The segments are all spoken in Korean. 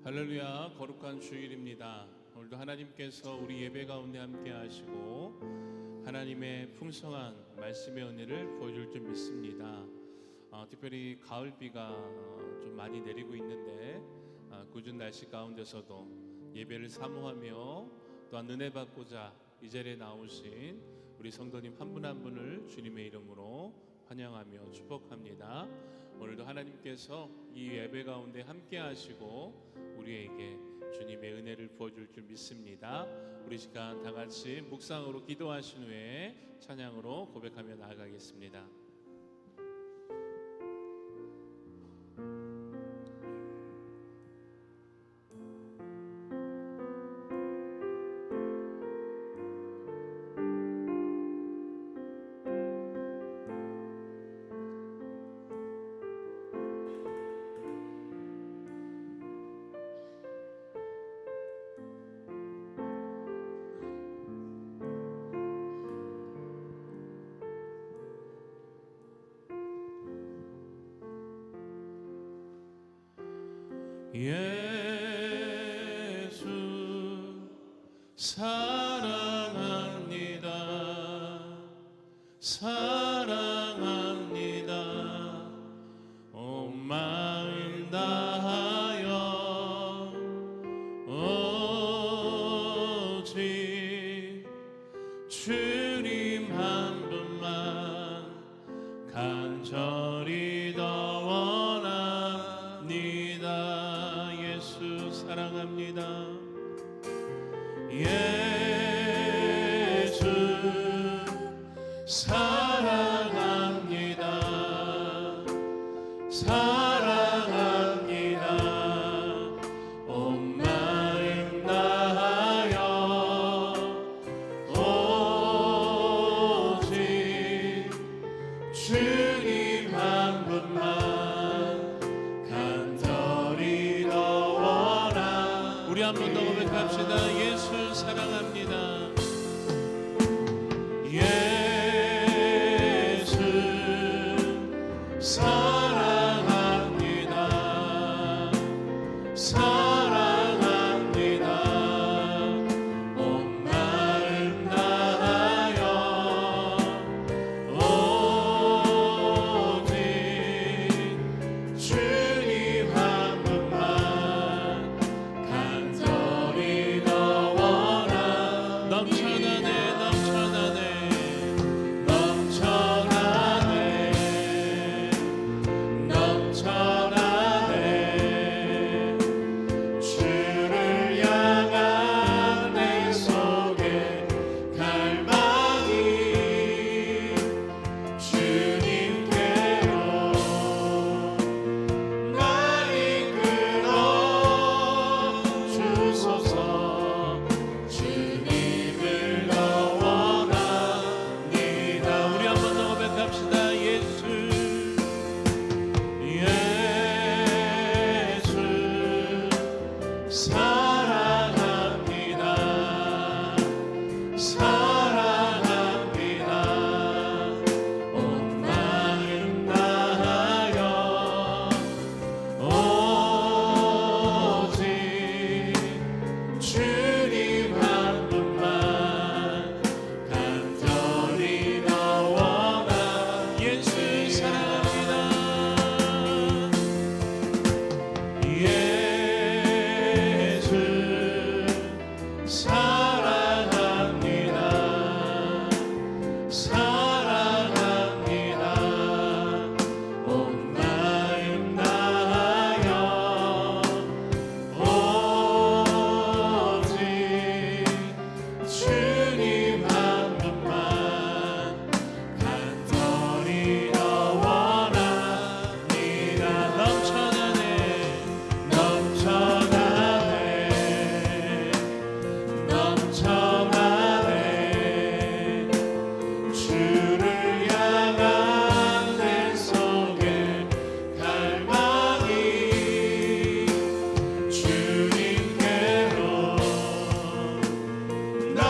할렐루야, 거룩한 주일입니다. 오늘도 하나님께서 우리 예배 가운데 함께 하시고 하나님의 풍성한 말씀의 은혜를 보여줄 줄 믿습니다. 특별히 가을비가 좀 많이 내리고 있는데 궂은 날씨 가운데서도 예배를 사모하며 또한 은혜 받고자 이 자리에 나오신 우리 성도님 한 분 한 분을 주님의 이름으로 환영하며 축복합니다. 오늘도 하나님께서 이 예배 가운데 함께 하시고 우리에게 주님의 은혜를 부어줄 줄 믿습니다. 우리 시간 다 같이 묵상으로 기도하신 후에 찬양으로 고백하며 나아가겠습니다. 예수 사랑합니다. 사랑합니다. 온 마음 다하여 오직 주님 한 분만 간절히 더 원합니다. 예수 사랑합니다. 예수 사랑합니다. 사랑합니다. 온 마음 다하여 오직 주님 한 분만 간절히 더 원하. 우리 한 번 더 고백합시다. 예수 사랑합니다. 예수 사랑합니다. 사랑합니다. 온 마음 다하여 오직 주님 한 분만 간절히 더 원하. 넘쳐나네 넘쳐나네 넘쳐나네 넘쳐나네. 주를 향한 내 속에 갈망이 주님께로 날 이끌어 주소서. 주님을 더 원합니다. 우리 한 번 더 고백합시다. 예수 예수 사랑합니다. 사랑합니다. 온 마음 다하여 오직 주님 한 분만 간절히 더 원하. 예수 사랑합니다. 예수 사랑합니다. 사랑합니다. 온 마음 다하여 오직 주님 한 분만 간절히 더 원합니다. 넘쳐나네 넘쳐나네 넘쳐나네. 주를 향한 내 속에 갈망이 주님께로 날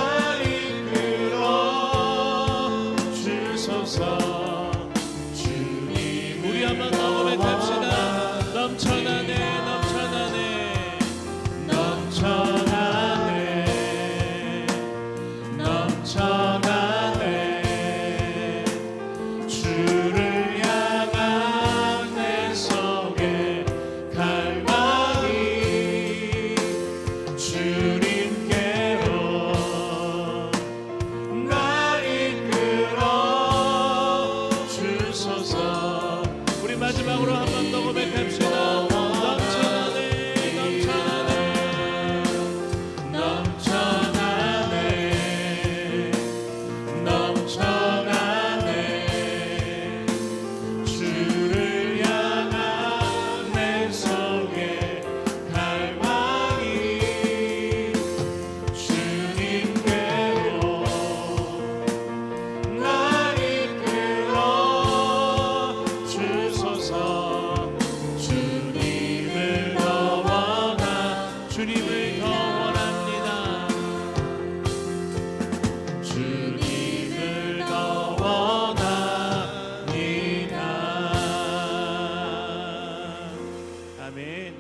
이끌어 주소서. 주님 우리 한번 더 고백합시다. 넘쳐나네 넘쳐나네 주를 향한 내 속에 갈망이 주님께로 날 이끌어 주소서. 우리 마지막으로 한 번 더 고백합시다. 주님을 더 원합니다. 주님을 더 원합니다. 아멘.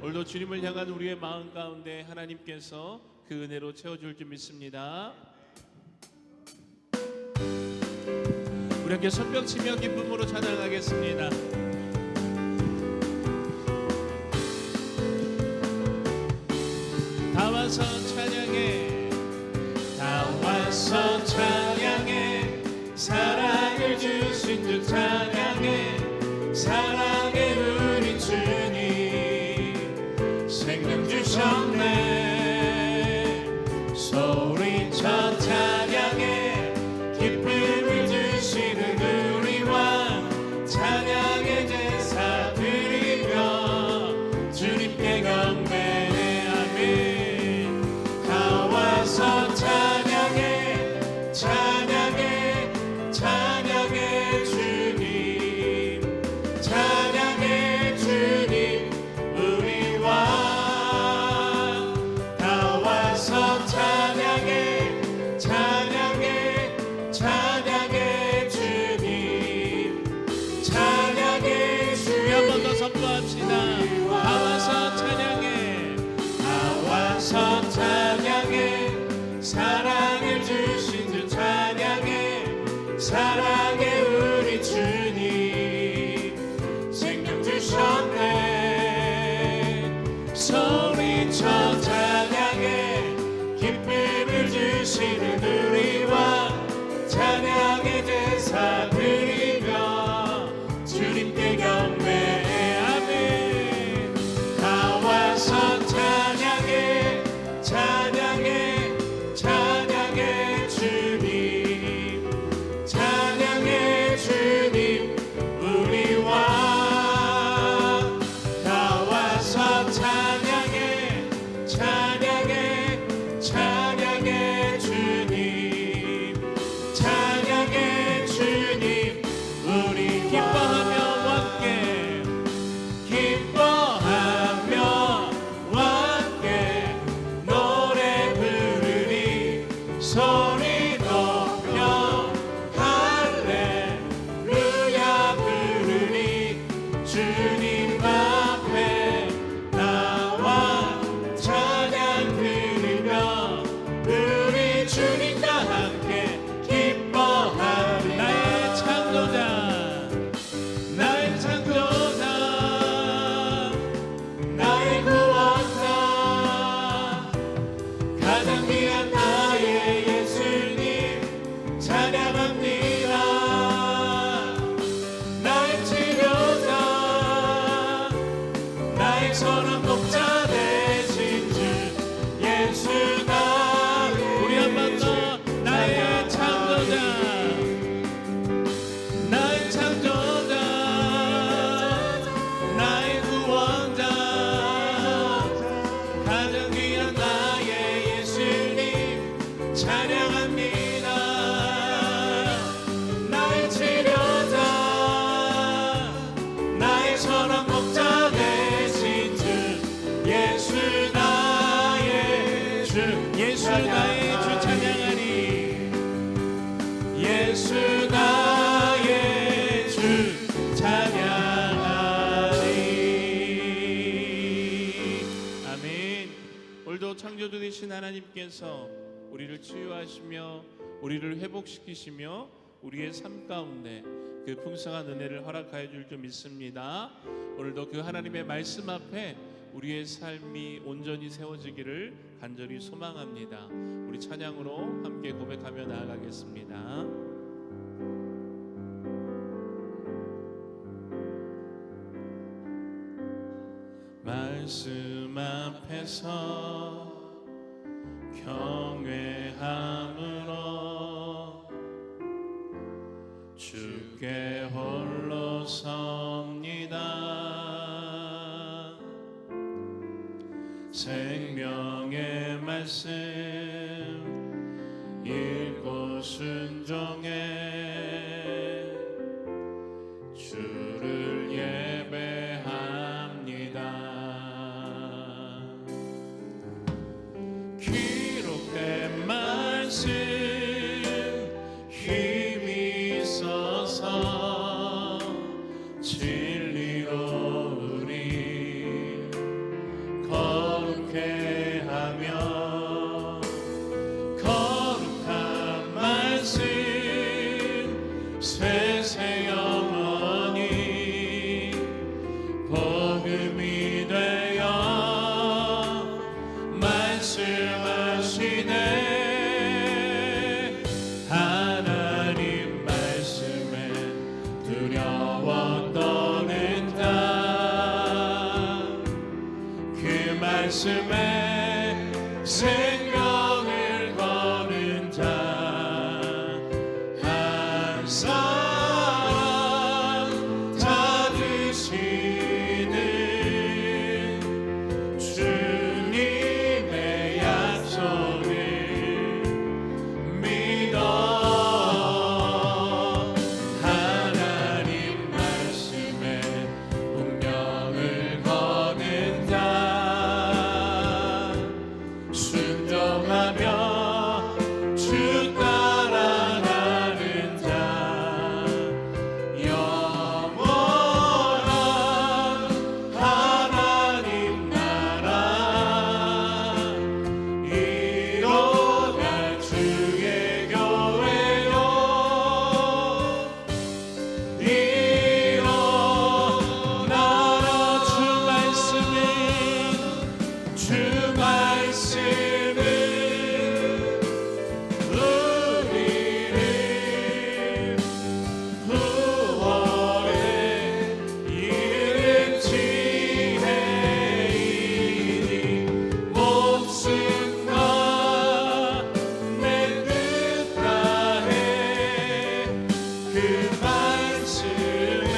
오늘도 주님을 향한 우리의 마음 가운데 하나님께서 그 은혜로 채워줄 줄 믿습니다. 우리 함께 손뼉 치며 기쁨으로 찬양하겠습니다. 다 와서 찬양해, 다 와서 찬양해, 사랑을 주신 주 찬양해, 사랑의 우리 주님 생명 주셨네. 소리쳐 찬양해, 기쁨을 주시는 우리 왕 찬양의 제사 드리며 주님께 경배해. 찬양해, 찬양해, 찬양해 주님, 찬양해 주님 우리 왕. 다 와서 찬양해, 찬양해, 찬양해 주님, 찬양해 주님. 한 번 더 선포합시다. 다 와서 찬양해, 다 와서 찬양해, 사랑을 주신 주 찬양해, 사랑의 우리 주님 생명 주셨네. 소리쳐 찬양해, 기쁨을 주시는 우리 왕 찬양의 제사 드리며 주님께 경배해. 아멘. 다 와서 찬양해, 찬양해, 찬양해 주님, 찬양해 주님 우리 왕. 다 와서 찬양해, 찬양해, 찬양해 주님, 찬양해 주님 우리 기뻐하며 함께, 기뻐하며 함께 노래 부르리, 소리 높여 할렐루야 부르리. 주님 앞에 나와 찬양 드리며 우리 주님과 함께 기뻐하리. 나의 창조자, 나의 창조자, 나의 구원자, 가장 귀한 나의 예수님 찬양합니다. 나의 치료자, 나의 선한 목자 되신 주 예수 나의. 우리 한 번 더. 나의 창조자, 나의 창조자, 나의 구원자, 가장 귀한 나의 예수님 찬양합니다. 나의 치료자, 나의 선한 목자 되신 주 예수 나의 주, 예수 나의 주 찬양하리. 예수 나의 주 찬양하리. 아멘. 오늘도 창조주 되신 하나님께서 우리를 치유하시며 우리를 회복시키시며 우리의 삶 가운데 그 풍성한 은혜를 허락하여 줄 줄 믿습니다. 오늘도 그 하나님의 말씀 앞에 우리의 삶이 온전히 세워지기를 간절히 소망합니다. 우리 찬양으로 함께 고백하며 나아가겠습니다. 말씀 앞에서 경외함으로 주께 홀로 섭니다. 생명의 말씀 읽고 순종해 주를 예배합니다. 기록된 말씀 힘이 있어서 진리로 우리 거룩해 하며 거룩한 말씀 세세 영원히 복음이 되어 말씀하시네. 하나님 말씀에 두려워 떠는다. 그 말씀에 생명을 거는 자 한 사람 찾으시는 주님의 약속을 믿어. 하나님 말씀에 운명을 거는 자 순종하며 주 따라가는 자 영원한 하나님 나라 이뤄갈 주의 교회요. 일어나라. 주 말씀은 우리를 구원에 이르치리니 목숨과 내 뜻 다해 그 말씀에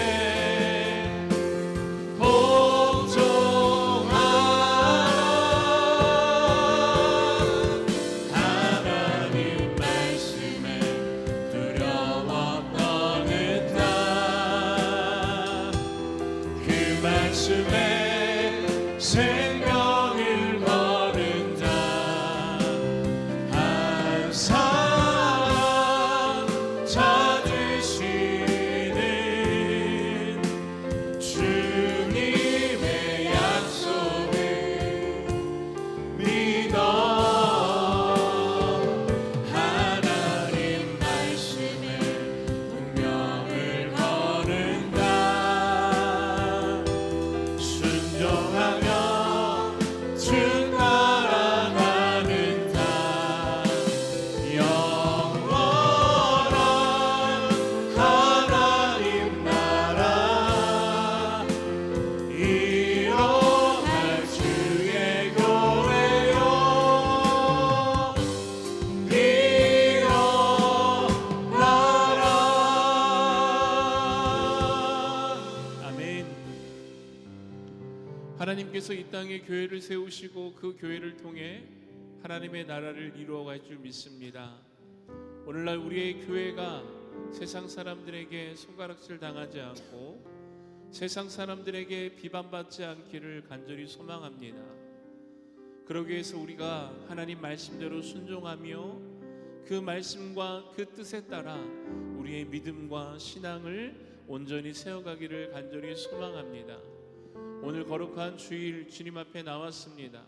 복종하라. 하나님 말씀에 두려워 떠는다. 그 말씀에 생명을 거는 자 한 사람 찾으시는 주님의 약속을 믿어. 하나님 말씀에 운명을 거는다. 순종하며 주 따라가는 자 영원한 하나님 나라 이뤄갈 주의 교회요. 일어나라. 아멘. 하나님께서 이 땅에 교회를 세우시고 그 교회를 통해 하나님의 나라를 이루어갈 줄 믿습니다. 오늘날 우리의 교회가 세상 사람들에게 손가락질 당하지 않고 세상 사람들에게 비판받지 않기를 간절히 소망합니다. 그러기 위해서 우리가 하나님 말씀대로 순종하며 그 말씀과 그 뜻에 따라 우리의 믿음과 신앙을 온전히 세워가기를 간절히 소망합니다. 오늘 거룩한 주일 주님 앞에 나왔습니다.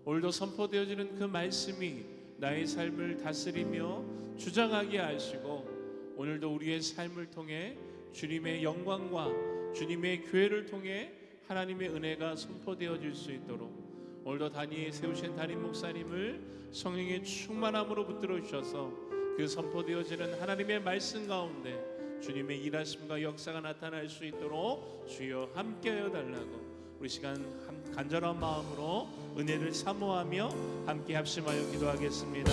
오늘도 선포되어지는 그 말씀이 나의 삶을 다스리며 주장하게 하시고 오늘도 우리의 삶을 통해 주님의 영광과 주님의 교회를 통해 하나님의 은혜가 선포되어질 수 있도록 오늘도 단위에 세우신 담임 목사님을 성령의 충만함으로 붙들어 주셔서 그 선포되어지는 하나님의 말씀 가운데 주님의 일하심과 역사가 나타날 수 있도록 주여 함께하여 달라고 우리 시간 간절한 마음으로 은혜를 사모하며 함께 합심하여 기도하겠습니다.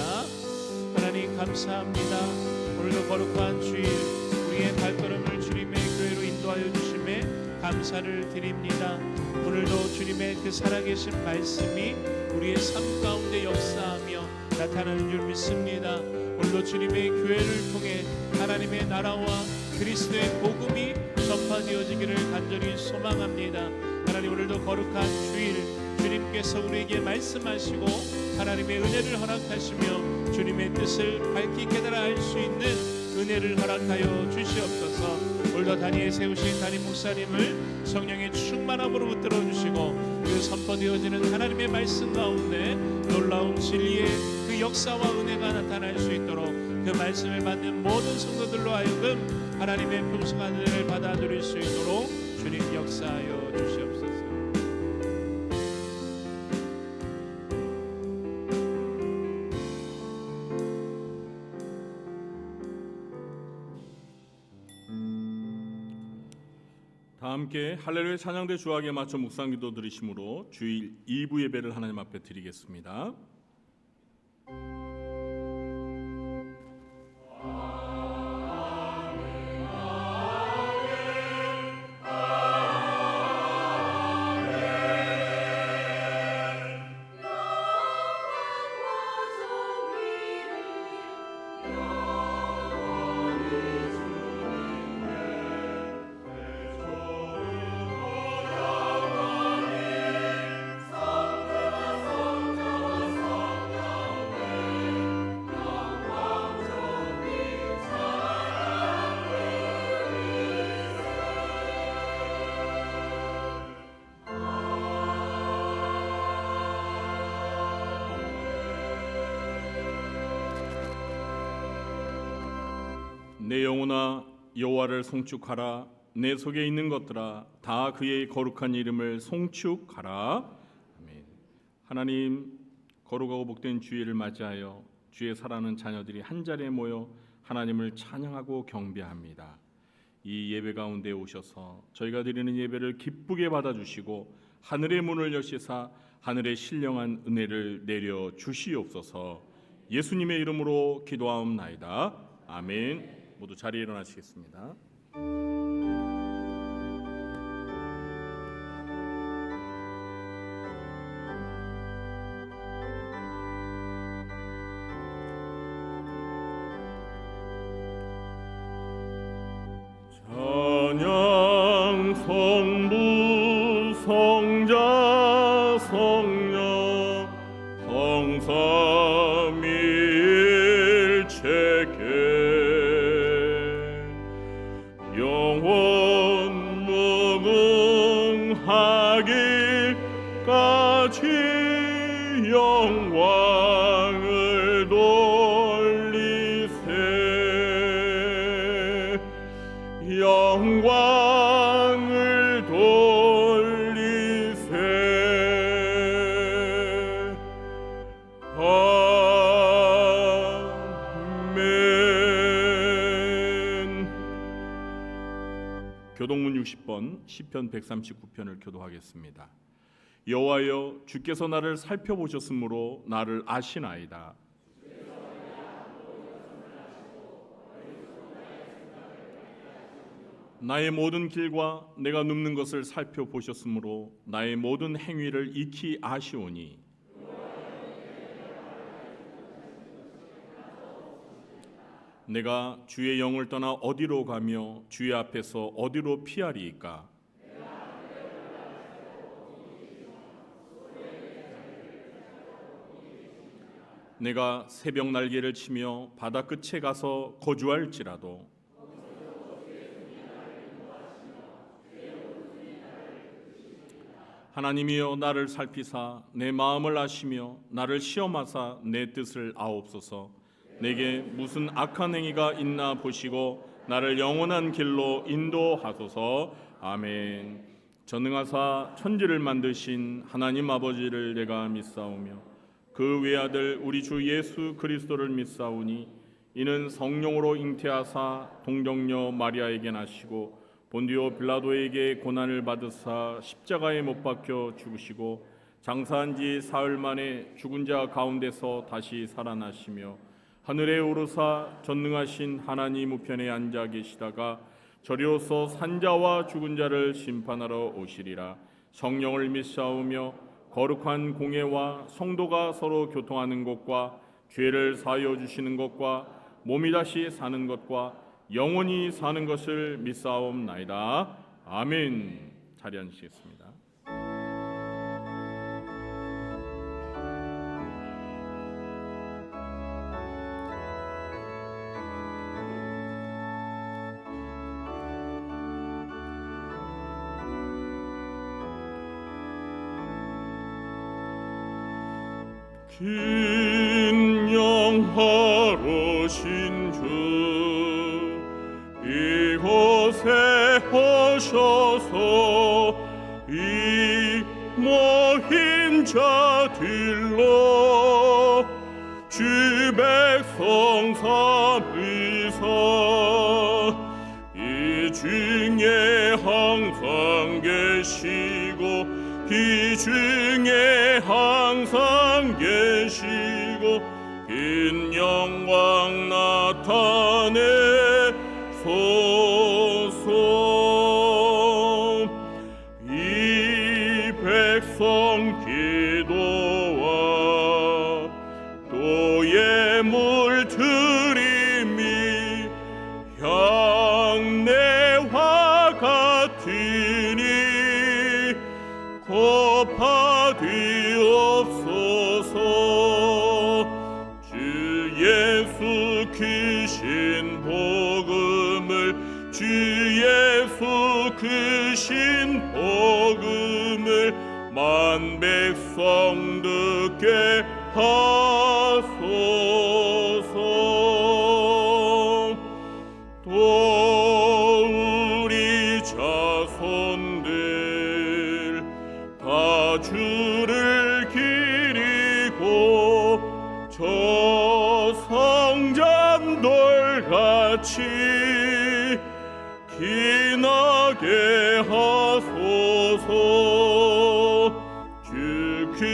하나님 감사합니다. 오늘도 거룩한 주일 우리의 발걸음을 주님의 교회로 인도하여 주심에 감사를 드립니다. 오늘도 주님의 그 살아계신 말씀이 우리의 삶 가운데 역사하며 나타나는 줄 믿습니다. 오늘도 주님의 교회를 통해 하나님의 나라와 그리스도의 복음이 전파되어지기를 간절히 소망합니다. 하나님 오늘도 거룩한 주일 주님께서 우리에게 말씀하시고 하나님의 은혜를 허락하시며 주님의 뜻을 밝히 깨달아 알 수 있는 은혜를 허락하여 주시옵소서. 오늘도 단위에 세우신 담임 목사님을 성령의 충만함으로 붙들어 주시고 그 선포되어지는 하나님의 말씀 가운데 놀라운 진리의 그 역사와 은혜가 나타날 수 있도록 그 말씀을 받는 모든 성도들로 하여금 하나님의 풍성한 은혜를 받아 누릴 수 있도록 주님 역사하여 주시옵소서. 다 함께 할렐루야 찬양대 주악에 맞춰 묵상기도 드리심으로 주일 2부 예배를 하나님 앞에 드리겠습니다. 내 영혼아 여호와를 송축하라. 내 속에 있는 것들아 다 그의 거룩한 이름을 송축하라. 아멘. 하나님 거룩하고 복된 주일을 맞이하여 주의 사랑하는 자녀들이 한자리에 모여 하나님을 찬양하고 경배합니다. 이 예배 가운데 오셔서 저희가 드리는 예배를 기쁘게 받아주시고 하늘의 문을 여시사 하늘의 신령한 은혜를 내려 주시옵소서. 예수님의 이름으로 기도하옵나이다. 아멘. 모두 자리에 일어나시겠습니다. 찬양 성부 성자 성령 성삼위일체께 영원 무궁하기까지 영광을 돌리세 영광을 돌리세 아멘. 교동문 60번 시편 139편을 교도하겠습니다. 여호와여 주께서 나를 살펴보셨으므로 나를 아시나이다. 나의 모든 길과 내가 눕는 것을 살펴보셨으므로 나의 모든 행위를 익히 아시오니 내가 주의 영을 떠나 어디로 가며 주의 앞에서 어디로 피하리이까? 내가 새벽 날개를 치며 바다 끝에 가서 거주할지라도 하나님이여 나를 살피사 내 마음을 아시며 나를 시험하사 내 뜻을 아옵소서. 내게 무슨 악한 행위가 있나 보시고 나를 영원한 길로 인도하소서. 아멘. 전능하사 천지를 만드신 하나님 아버지를 내가 믿사오며 그 외아들 우리 주 예수 그리스도를 믿사오니 이는 성령으로 잉태하사 동정녀 마리아에게 나시고 본디오 빌라도에게 고난을 받으사 십자가에 못 박혀 죽으시고 장사한 지 사흘 만에 죽은 자 가운데서 다시 살아나시며 하늘에 오르사 전능하신 하나님 우편에 앉아 계시다가 저리로서 산자와 죽은 자를 심판하러 오시리라. 성령을 믿사오며 거룩한 공예와 성도가 서로 교통하는 것과 죄를 사하여 주시는 것과 몸이 다시 사는 것과 영원히 사는 것을 믿사옵나이다. 아멘. 자리 앉으시겠습니다. 긴영하러 신주 이곳에 오셔서 이 모인 자들로 주 백성 삼위사 이 중에 항상 계시고 이 중에 항상 계시고 긴 영광 나타내소서. 이 백성 기도와 또 예물 드림이 향내와 같으니 곱하디옵소서. 주 예수 크신 복음을 주 예수 크신 복음을 만 백성 듣게 하소서. 또 우리 자손들 다 주를 기리고 저 성전돌같이 기나게 하소서. 주 그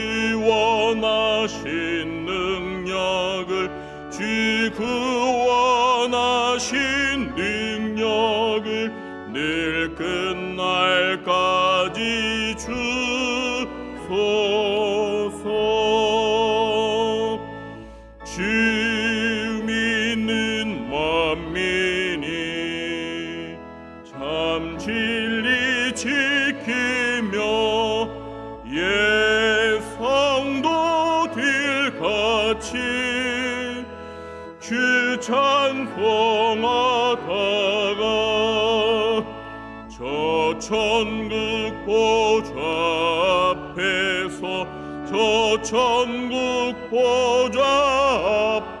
원하신 능력을 주 그 원하신 능력을 늘 끝날까지 주소서. 주 믿는 만민이 참 진리 지키며 예 성도들 같이 주 찬송하다가 저 천국 보좌 앞에서 저 천국 보좌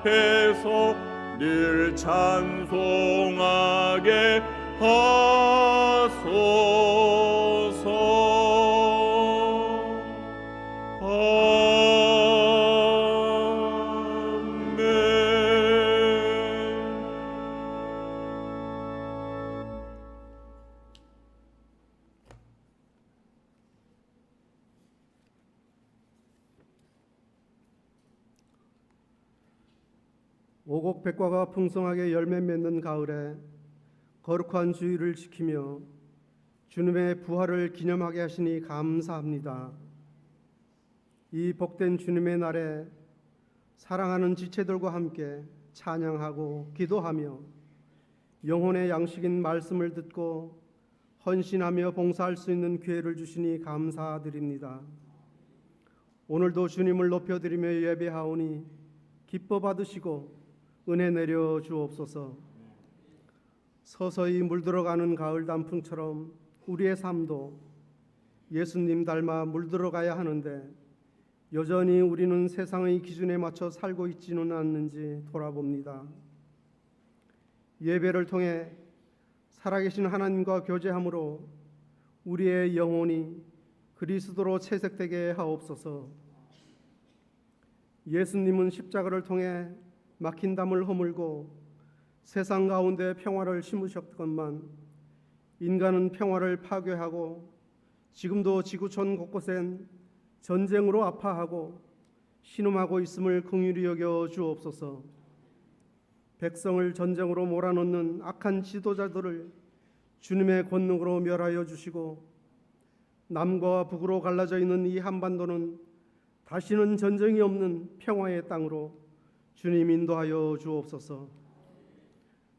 앞에서 늘 찬송하게 하소서. 오곡백과가 풍성하게 열매 맺는 가을에 거룩한 주일을 지키며 주님의 부활을 기념하게 하시니 감사합니다. 이 복된 주님의 날에 사랑하는 지체들과 함께 찬양하고 기도하며 영혼의 양식인 말씀을 듣고 헌신하며 봉사할 수 있는 기회를 주시니 감사드립니다. 오늘도 주님을 높여드리며 예배하오니 기뻐 받으시고 은혜 내려 주옵소서. 서서히 물들어가는 가을 단풍처럼 우리의 삶도 예수님 닮아 물들어가야 하는데 여전히 우리는 세상의 기준에 맞춰 살고 있지는 않는지 돌아봅니다. 예배를 통해 살아계신 하나님과 교제함으로 우리의 영혼이 그리스도로 채색되게 하옵소서. 예수님은 십자가를 통해 막힌 담을 허물고 세상 가운데 평화를 심으셨건만 인간은 평화를 파괴하고 지금도 지구촌 곳곳엔 전쟁으로 아파하고 신음하고 있음을 긍휼히 여겨 주옵소서. 백성을 전쟁으로 몰아넣는 악한 지도자들을 주님의 권능으로 멸하여 주시고 남과 북으로 갈라져 있는 이 한반도는 다시는 전쟁이 없는 평화의 땅으로 주님 인도하여 주옵소서.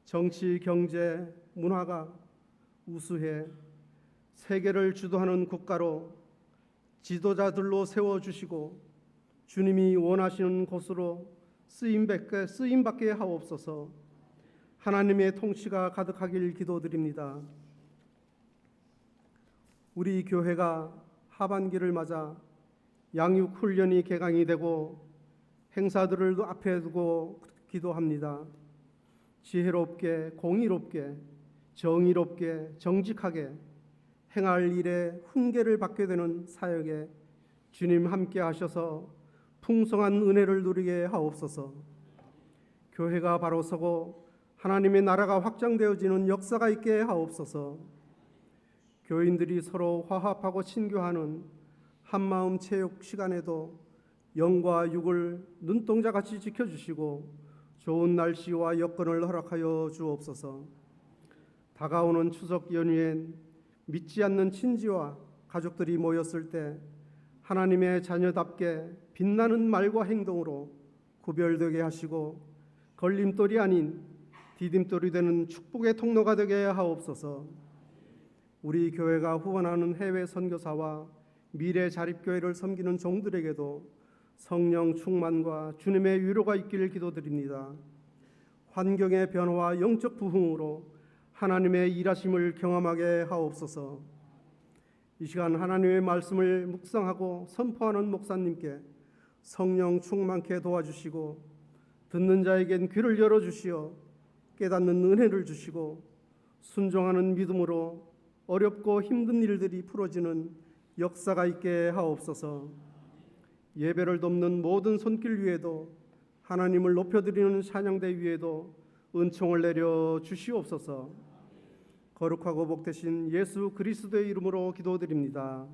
정치, 경제, 문화가 우수해 세계를 주도하는 국가로 지도자들로 세워주시고 주님이 원하시는 곳으로 쓰임받게 하옵소서. 하나님의 통치가 가득하길 기도드립니다. 우리 교회가 하반기를 맞아 양육훈련이 개강이 되고 행사들을 앞에 두고 기도합니다. 지혜롭게, 공의롭게, 정의롭게, 정직하게 행할 일에 훈계를 받게 되는 사역에 주님 함께 하셔서 풍성한 은혜를 누리게 하옵소서. 교회가 바로 서고 하나님의 나라가 확장되어지는 역사가 있게 하옵소서. 교인들이 서로 화합하고 친교하는 한마음 체육 시간에도 영과 육을 눈동자같이 지켜주시고 좋은 날씨와 여건을 허락하여 주옵소서. 다가오는 추석 연휴엔 믿지 않는 친지와 가족들이 모였을 때 하나님의 자녀답게 빛나는 말과 행동으로 구별되게 하시고 걸림돌이 아닌 디딤돌이 되는 축복의 통로가 되게 하옵소서. 우리 교회가 후원하는 해외 선교사와 미래 자립교회를 섬기는 종들에게도 성령 충만과 주님의 위로가 있기를 기도드립니다. 환경의 변화와 영적 부흥으로 하나님의 일하심을 경험하게 하옵소서. 이 시간 하나님의 말씀을 묵상하고 선포하는 목사님께 성령 충만케 도와주시고 듣는 자에겐 귀를 열어주시어 깨닫는 은혜를 주시고 순종하는 믿음으로 어렵고 힘든 일들이 풀어지는 역사가 있게 하옵소서. 예배를 돕는 모든 손길 위에도 하나님을 높여드리는 찬양대 위에도 은총을 내려 주시옵소서. 거룩하고 복되신 예수 그리스도의 이름으로 기도드립니다.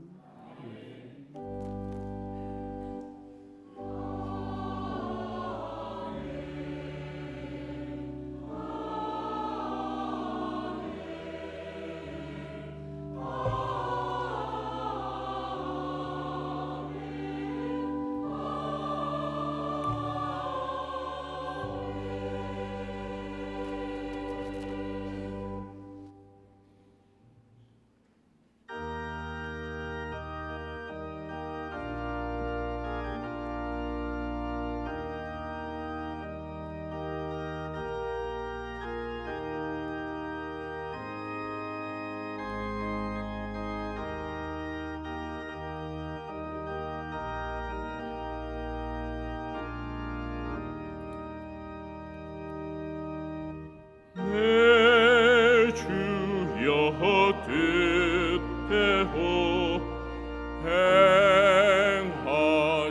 내 주여 뜻대로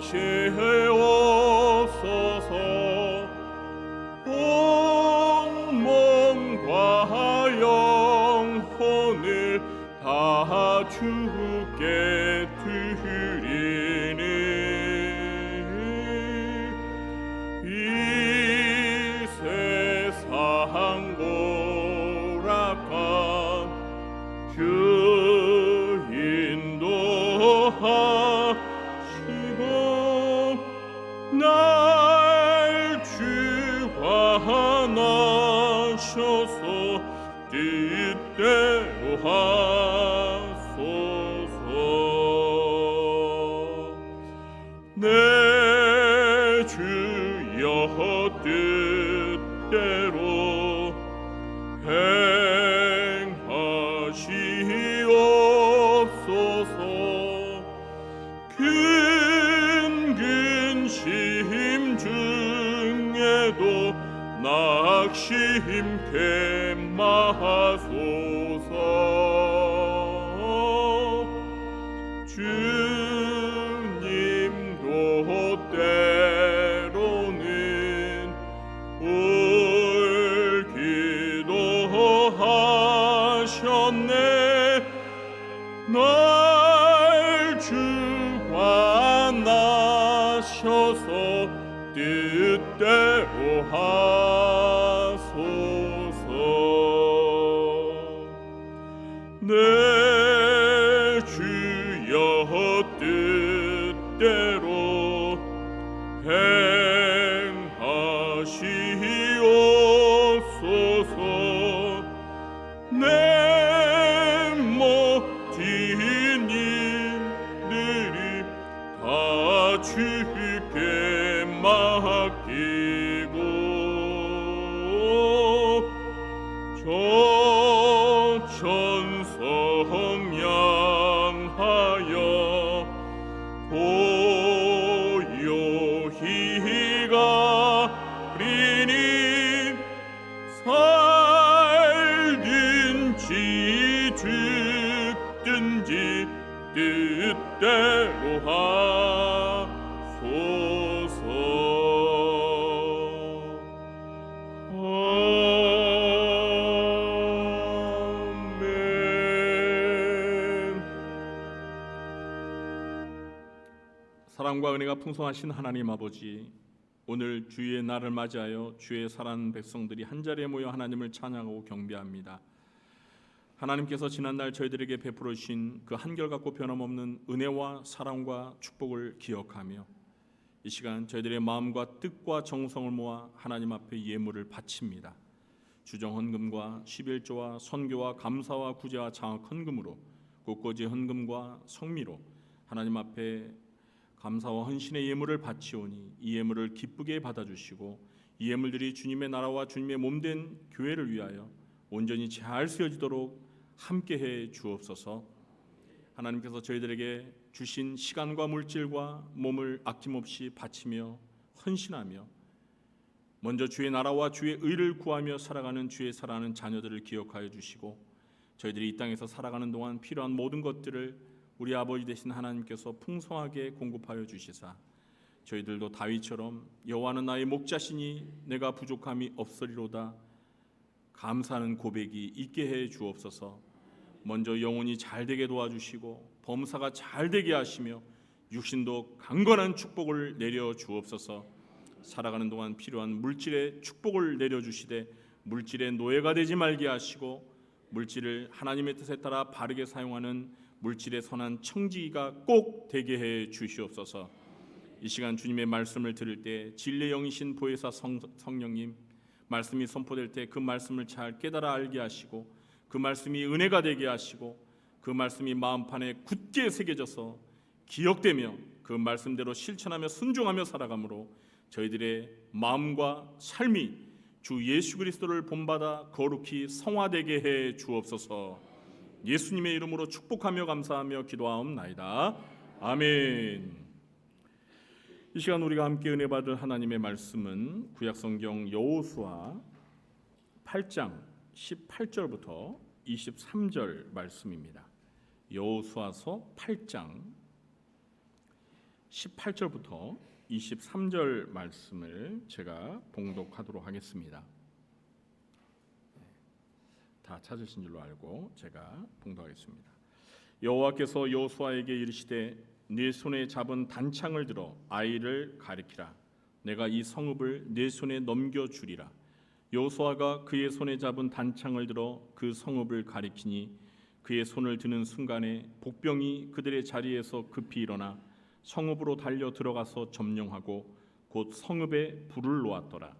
행하시옵소서. 온 몸과 영혼을 다 주께 드리니 이 세상 고락한 주 인도하시고 날 주관하셔서 뜻대로 하소서. 내 주여 뜻대로 행하시옵소서. 큰 날 주관하셔서 뜻대로 하소서. 내 주여 뜻대로 행하시옵소서. 내 모든 일들이 다 주께 맡기고 저 천성 향하여 고요히 가리니 살든지 죽든지 뜻대로 하소서. 아멘. 사랑과 은혜가 풍성하신 하나님 아버지, 오늘 주의 날을 맞이하여 주의 사랑하는 백성들이 한자리에 모여 하나님을 찬양하고 경배합니다. 하나님께서 지난날 저희들에게 베풀어 주신 그 한결같고 변함없는 은혜와 사랑과 축복을 기억하며 이 시간 저희들의 마음과 뜻과 정성을 모아 하나님 앞에 예물을 바칩니다. 주정 헌금과 11조와 선교와 감사와 구제와 장학 헌금으로 곳곳이 헌금과 성미로 하나님 앞에 감사와 헌신의 예물을 바치오니 이 예물을 기쁘게 받아주시고 이 예물들이 주님의 나라와 주님의 몸된 교회를 위하여 온전히 잘 쓰여지도록 함께해 주옵소서. 하나님께서 저희들에게 주신 시간과 물질과 몸을 아낌없이 바치며 헌신하며 먼저 주의 나라와 주의 의를 구하며 살아가는 주의 사랑하는 자녀들을 기억하여 주시고 저희들이 이 땅에서 살아가는 동안 필요한 모든 것들을 우리 아버지 되신 하나님께서 풍성하게 공급하여 주시사 저희들도 다윗처럼 여호와는 나의 목자시니 내가 부족함이 없으리로다 감사하는 고백이 있게 해 주옵소서. 먼저 영혼이 잘되게 도와주시고 범사가 잘되게 하시며 육신도 강건한 축복을 내려 주옵소서. 살아가는 동안 필요한 물질의 축복을 내려주시되 물질의 노예가 되지 말게 하시고 물질을 하나님의 뜻에 따라 바르게 사용하는 물질의 선한 청지기가 꼭 되게 해 주시옵소서. 이 시간 주님의 말씀을 들을 때 진리의 영이신 보혜사 성령님 말씀이 선포될 때 그 말씀을 잘 깨달아 알게 하시고 그 말씀이 은혜가 되게 하시고 그 말씀이 마음판에 굳게 새겨져서 기억되며 그 말씀대로 실천하며 순종하며 살아가므로 저희들의 마음과 삶이 주 예수 그리스도를 본받아 거룩히 성화되게 해 주옵소서. 예수님의 이름으로 축복하며 감사하며 기도하옵나이다. 아멘. 이 시간 우리가 함께 은혜 받을 하나님의 말씀은 구약성경 여호수아 8장 18절부터 23절 말씀입니다. 여호수아서 8장 18절부터 23절 말씀을 제가 봉독하도록 하겠습니다. 다 찾으신 줄로 알고 제가 봉독하겠습니다. 여호와께서 여호수아에게 이르시되 네 손에 잡은 단창을 들어 아이를 가리키라. 내가 이 성읍을 네 손에 넘겨주리라. 여호수아가 그의 손에 잡은 단창을 들어 그 성읍을 가리키니 그의 손을 드는 순간에 복병이 그들의 자리에서 급히 일어나 성읍으로 달려 들어가서 점령하고 곧 성읍에 불을 놓았더라.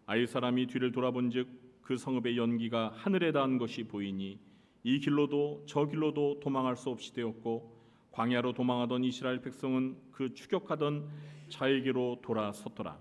아이 사람이 뒤를 돌아본즉 그 성읍의 연기가 하늘에 닿은 것이 보이니 이 길로도 저 길로도 도망할 수 없이 되었고 광야로 도망하던 이스라엘 백성은 그 추격하던 자에게로 돌아섰더라.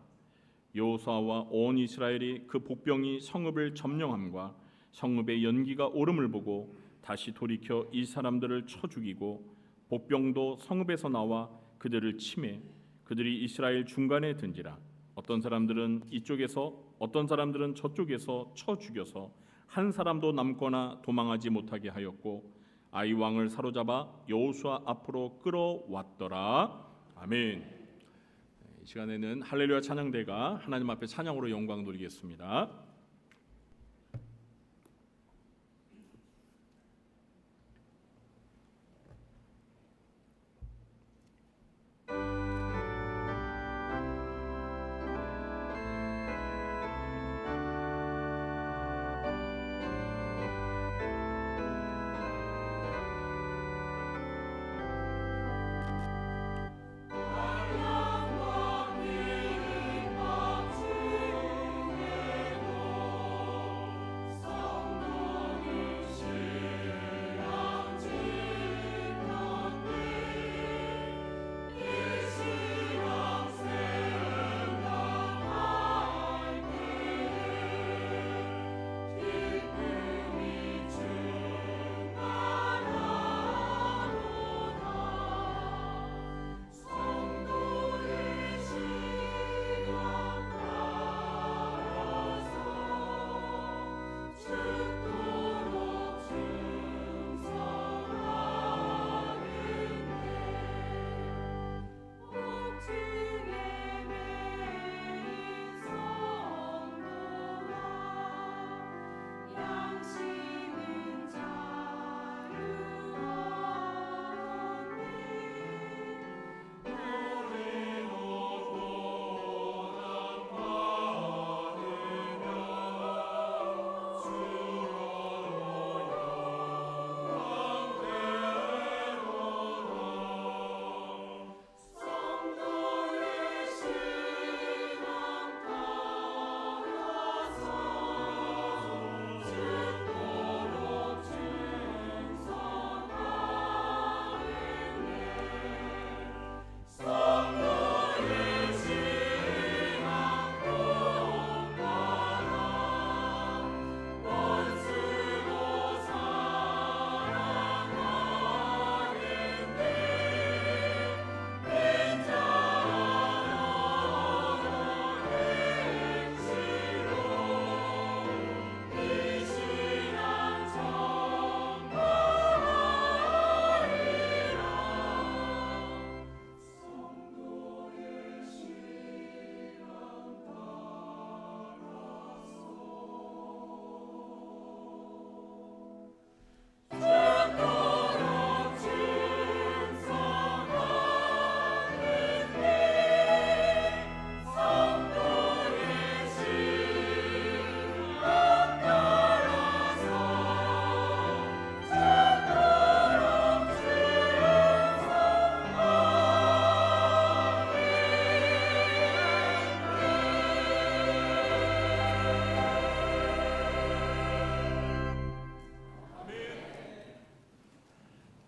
여호수아와 온 이스라엘이 그 복병이 성읍을 점령함과 성읍의 연기가 오름을 보고 다시 돌이켜 이 사람들을 쳐 죽이고 복병도 성읍에서 나와 그들을 치매 그들이 이스라엘 중간에 든지라. 어떤 사람들은 이쪽에서 어떤 사람들은 저쪽에서 쳐 죽여서 한 사람도 남거나 도망하지 못하게 하였고 아이 왕을 사로잡아 여호수아 앞으로 끌어왔더라. 아멘. 이 시간에는 할렐루야 찬양대가 하나님 앞에 찬양으로 영광 돌리겠습니다.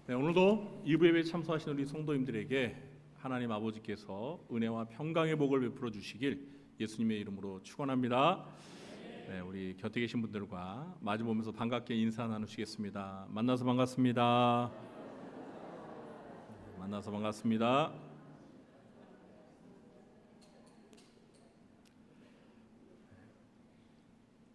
네, 오늘도 2부 예배에 참석하신 우리 성도님들에게 하나님 아버지께서 은혜와 평강의 복을 베풀어 주시길 예수님의 이름으로 축원합니다. 네, 우리 곁에 계신 분들과 마주보면서 반갑게 인사 나누시겠습니다. 만나서 반갑습니다. 만나서 반갑습니다.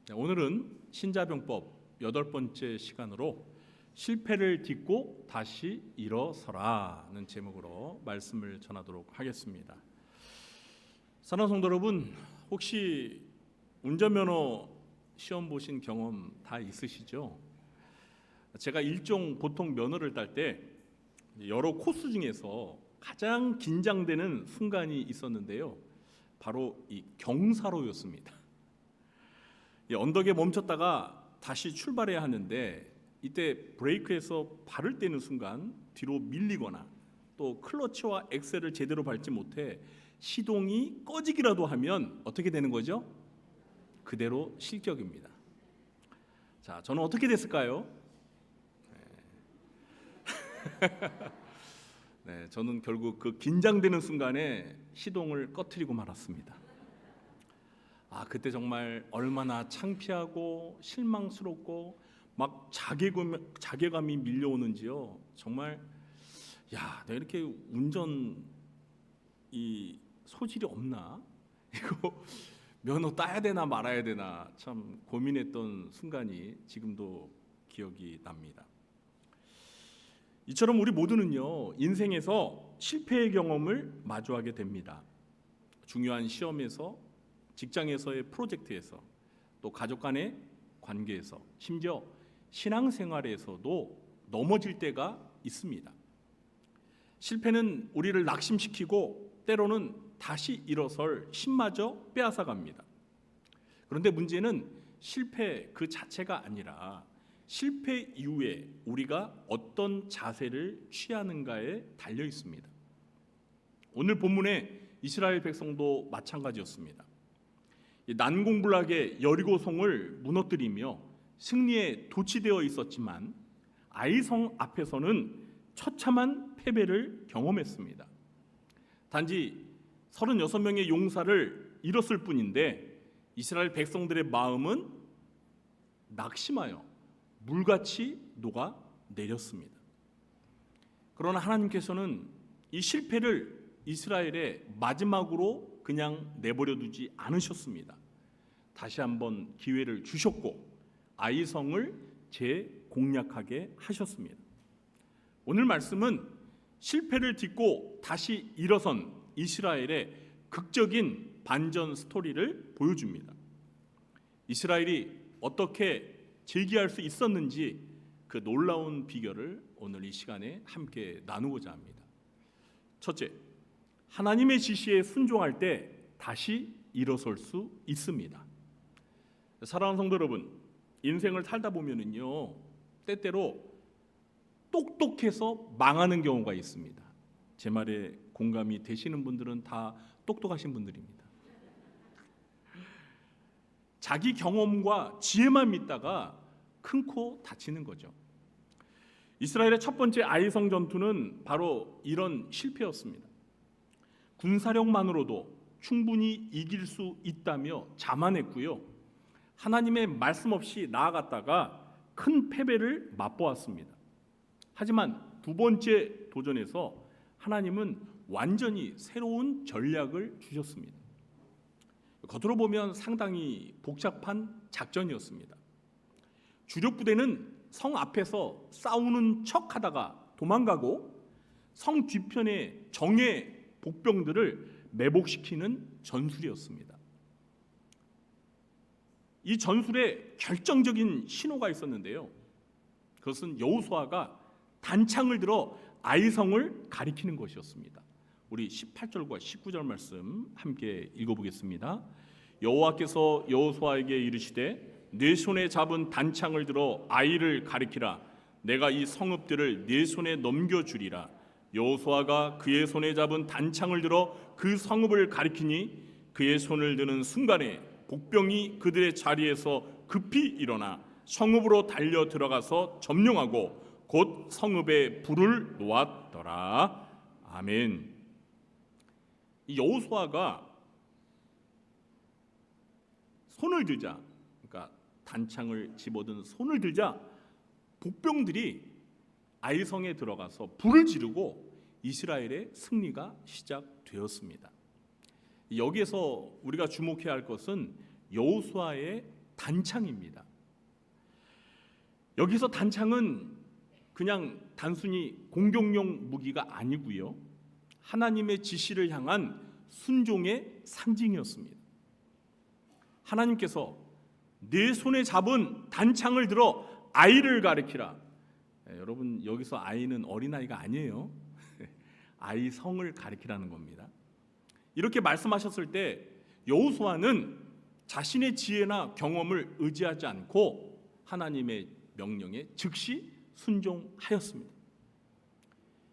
네, 오늘은 신자병법 8번째 시간으로 실패를 딛고 다시 일어서라는 제목으로 말씀을 전하도록 하겠습니다. 사랑하는 성도 여러분, 혹시 운전면허 시험 보신 경험 다 있으시죠? 제가 일종 보통 면허를 딸 때 여러 코스 중에서 가장 긴장되는 순간이 있었는데요, 바로 이 경사로였습니다. 언덕에 멈췄다가 다시 출발해야 하는데 이때 브레이크에서 발을 떼는 순간 뒤로 밀리거나 또 클러치와 엑셀을 제대로 밟지 못해 시동이 꺼지기라도 하면 어떻게 되는 거죠? 그대로 실격입니다. 자, 저는 어떻게 됐을까요? 네, 저는 결국 그 긴장되는 순간에 시동을 꺼트리고 말았습니다. 그때 정말 얼마나 창피하고 실망스럽고 막 자괴감이 밀려오는지요. 정말 내가 이렇게 운전 이 소질이 없나? 이거 면허 따야 되나 말아야 되나 참 고민했던 순간이 지금도 기억이 납니다. 이처럼 우리 모두는요, 인생에서 실패의 경험을 마주하게 됩니다. 중요한 시험에서, 직장에서의 프로젝트에서, 또 가족 간의 관계에서, 심지어 신앙생활에서도 넘어질 때가 있습니다. 실패는 우리를 낙심시키고 때로는 다시 일어설 힘마저 빼앗아갑니다. 그런데 문제는 실패 그 자체가 아니라 실패 이후에 우리가 어떤 자세를 취하는가에 달려 있습니다. 오늘 본문의 이스라엘 백성도 마찬가지였습니다. 난공불락의 여리고성을 무너뜨리며 승리에 도취되어 있었지만 아이성 앞에서는 처참한 패배를 경험했습니다. 단지 36명의 용사를 잃었을 뿐인데 이스라엘 백성들의 마음은 낙심하여 물같이 녹아 내렸습니다. 그러나 하나님께서는 이 실패를 이스라엘의 마지막으로 그냥 내버려 두지 않으셨습니다. 다시 한번 기회를 주셨고 아이성을 재공략하게 하셨습니다. 오늘 말씀은 실패를 딛고 다시 일어선 이스라엘의 극적인 반전 스토리를 보여줍니다. 이스라엘이 어떻게 재기할 수 있었는지 그 놀라운 비결을 오늘 이 시간에 함께 나누고자 합니다. 첫째, 하나님의 지시에 순종할 때 다시 일어설 수 있습니다. 사랑하는 성도 여러분, 인생을 살다 보면은요, 때때로 똑똑해서 망하는 경우가 있습니다. 제 말에 공감이 되시는 분들은 다 똑똑하신 분들입니다. 자기 경험과 지혜만 믿다가 큰 코 다치는 거죠. 이스라엘의 첫 번째 아이성 전투는 바로 이런 실패였습니다. 군사력만으로도 충분히 이길 수 있다며 자만했고요, 하나님의 말씀 없이 나아갔다가 큰 패배를 맛보았습니다. 하지만 두 번째 도전에서 하나님은 완전히 새로운 전략을 주셨습니다. 겉으로 보면 상당히 복잡한 작전이었습니다. 주력 부대는 성 앞에서 싸우는 척하다가 도망가고 성 뒤편의 정예 복병들을 매복시키는 전술이었습니다. 이 전술에 결정적인 신호가 있었는데요, 그것은 여호수아가 단창을 들어 아이성을 가리키는 것이었습니다. 우리 18절과 19절 말씀 함께 읽어보겠습니다. 여호와께서 여호수아에게 이르시되 네 손에 잡은 단창을 들어 아이를 가리키라. 내가 이 성읍들을 네 손에 넘겨주리라. 여호수아가 그의 손에 잡은 단창을 들어 그 성읍을 가리키니 그의 손을 드는 순간에 복병이 그들의 자리에서 급히 일어나 성읍으로 달려 들어가서 점령하고 곧 성읍에 불을 놓았더라. 아멘. 이 여호수아가 손을 들자, 그러니까 단창을 집어든 손을 들자 복병들이 아이성에 들어가서 불을 지르고 이스라엘의 승리가 시작되었습니다. 여기에서 우리가 주목해야 할 것은 여호수아의 단창입니다. 여기서 단창은 그냥 단순히 공격용 무기가 아니고요, 하나님의 지시를 향한 순종의 상징이었습니다. 하나님께서 내 손에 잡은 단창을 들어 아이를 가리키라. 여러분, 여기서 아이는 어린아이가 아니에요. 아이 성을 가리키라는 겁니다. 이렇게 말씀하셨을 때 여호수아는 자신의 지혜나 경험을 의지하지 않고 하나님의 명령에 즉시 순종하였습니다.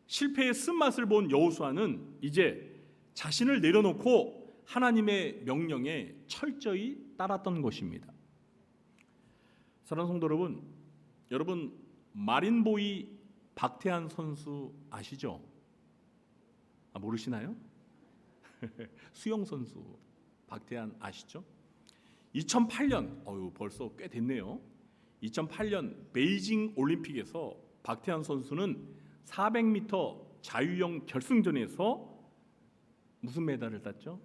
실패의 쓴맛을 본 여호수아는 이제 자신을 내려놓고 하나님의 명령에 철저히 따랐던 것입니다. 사랑하는 성도 여러분 마린보이 박태환 선수 아시죠? 모르시나요? 수영 선수 박태환 아시죠? 2008년 벌써 꽤 됐네요. 2008년 베이징 올림픽에서 박태환 선수는 400m 자유형 결승전에서 무슨 메달을 땄죠?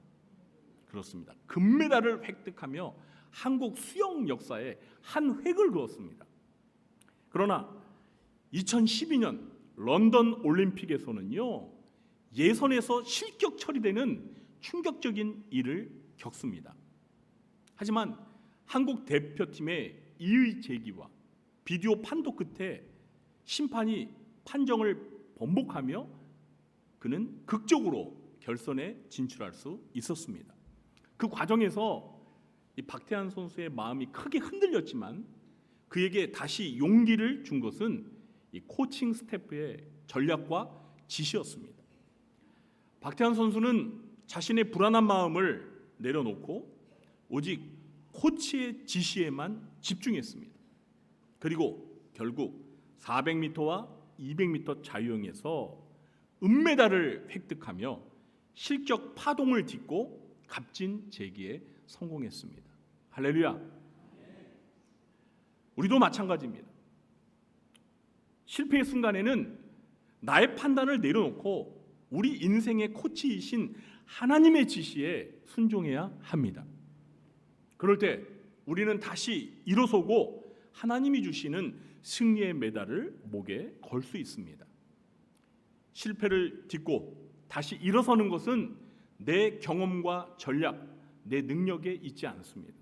그렇습니다. 금메달을 획득하며 한국 수영 역사에 한 획을 그었습니다. 그러나 2012년 런던 올림픽에서는요, 예선에서 실격 처리되는 충격적인 일을 겪습니다. 하지만 한국 대표팀의 이의 제기와 비디오 판독 끝에 심판이 판정을 번복하며 그는 극적으로 결선에 진출할 수 있었습니다. 그 과정에서 이 박태환 선수의 마음이 크게 흔들렸지만 그에게 다시 용기를 준 것은 이 코칭 스태프의 전략과 지시였습니다. 박태환 선수는 자신의 불안한 마음을 내려놓고 오직 코치의 지시에만 집중했습니다. 그리고 결국 400m와 200m 자유형에서 은메달을 획득하며 실격 파동을 딛고 값진 재기에 성공했습니다. 할렐루야. 우리도 마찬가지입니다. 실패의 순간에는 나의 판단을 내려놓고 우리 인생의 코치이신 하나님의 지시에 순종해야 합니다. 그럴 때 우리는 다시 일어서고 하나님이 주시는 승리의 메달을 목에 걸 수 있습니다. 실패를 딛고 다시 일어서는 것은 내 경험과 전략, 내 능력에 있지 않습니다.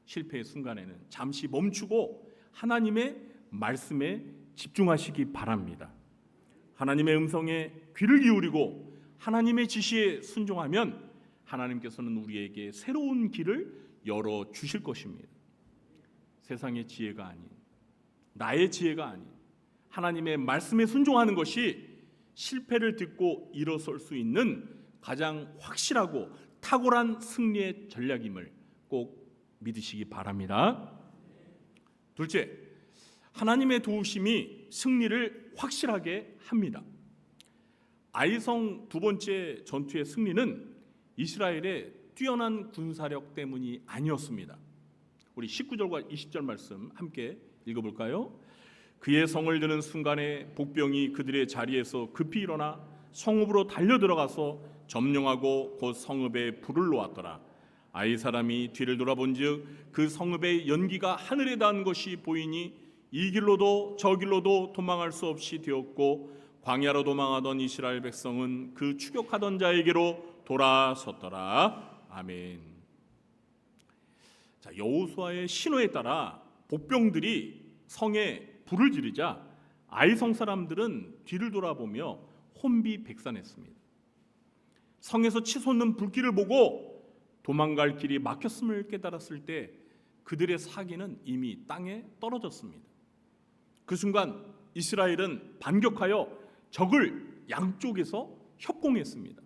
실패의 순간에는 잠시 멈추고 하나님의 말씀에 집중하시기 바랍니다. 하나님의 음성에 귀를 기울이고 하나님의 지시에 순종하면 하나님께서는 우리에게 새로운 길을 열어 주실 것입니다. 세상의 지혜가 아닌, 나의 지혜가 아닌 하나님의 말씀에 순종하는 것이 실패를 딛고 일어설 수 있는 가장 확실하고 탁월한 승리의 전략임을 꼭 믿으시기 바랍니다. 둘째, 하나님의 도우심이 승리를 확실하게 합니다. 아이성 두 번째 전투의 승리는 이스라엘의 뛰어난 군사력 때문이 아니었습니다. 우리 19절과 20절 말씀 함께 읽어볼까요? 그의 성을 드는 순간에 복병이 그들의 자리에서 급히 일어나 성읍으로 달려들어가서 점령하고 곧 성읍에 불을 놓았더라. 아이 사람이 뒤를 돌아본즉 그 성읍의 연기가 하늘에 닿은 것이 보이니 이 길로도 저 길로도 도망할 수 없이 되었고 광야로 도망하던 이스라엘 백성은 그 추격하던 자에게로 돌아섰더라. 아멘. 자, 여호수아의 신호에 따라 복병들이 성에 불을 지르자 아이성 사람들은 뒤를 돌아보며 혼비백산했습니다. 성에서 치솟는 불길을 보고 도망갈 길이 막혔음을 깨달았을 때 그들의 사기는 이미 땅에 떨어졌습니다. 그 순간 이스라엘은 반격하여 적을 양쪽에서 협공했습니다.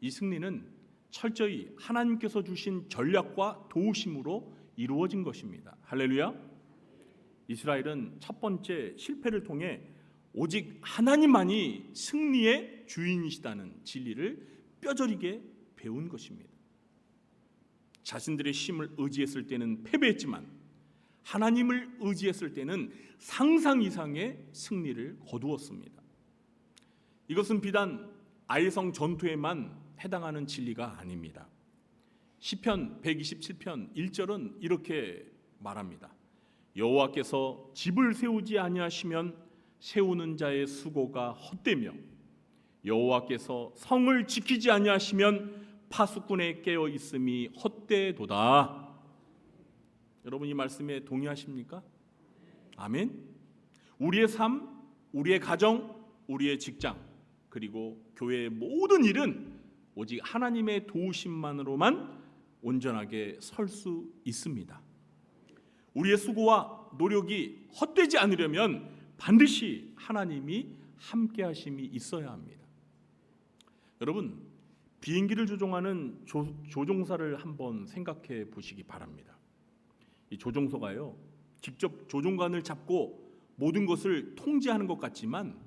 이 승리는 철저히 하나님께서 주신 전략과 도우심으로 이루어진 것입니다. 할렐루야. 이스라엘은 첫 번째 실패를 통해 오직 하나님만이 승리의 주인이시다는 진리를 뼈저리게 배운 것입니다. 자신들의 힘을 의지했을 때는 패배했지만 하나님을 의지했을 때는 상상 이상의 승리를 거두었습니다. 이것은 비단 아이성 전투에만 해당하는 진리가 아닙니다. 시편 127편 1절은 이렇게 말합니다. 여호와께서 집을 세우지 아니하시면 세우는 자의 수고가 헛되며 여호와께서 성을 지키지 아니하시면 파수꾼의 깨어 있음이 헛되도다. 여러분 이 말씀에 동의하십니까? 아멘. 우리의 삶, 우리의 가정, 우리의 직장, 그리고 교회의 모든 일은 오직 하나님의 도우심만으로만 온전하게 설 수 있습니다. 우리의 수고와 노력이 헛되지 않으려면 반드시 하나님이 함께 하심이 있어야 합니다. 여러분, 비행기를 조종하는 조종사를 한번 생각해 보시기 바랍니다. 이 조종사가요, 직접 조종관을 잡고 모든 것을 통제하는 것 같지만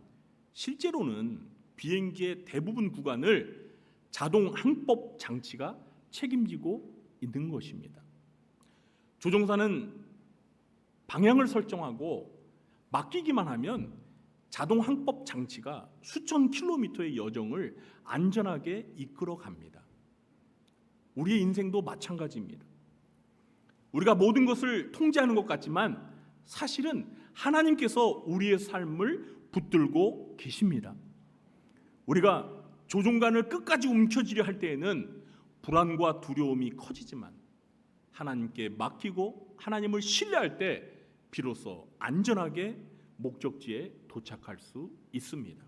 실제로는 비행기의 대부분 구간을 자동 항법 장치가 책임지고 있는 것입니다. 조종사는 방향을 설정하고 맡기기만 하면 자동 항법 장치가 수천 킬로미터의 여정을 안전하게 이끌어 갑니다. 우리의 인생도 마찬가지입니다. 우리가 모든 것을 통제하는 것 같지만 사실은 하나님께서 우리의 삶을 붙들고 계십니다. 우리가 조종관을 끝까지 움켜쥐려 할 때에는 불안과 두려움이 커지지만 하나님께 맡기고 하나님을 신뢰할 때 비로소 안전하게 목적지에 도착할 수 있습니다.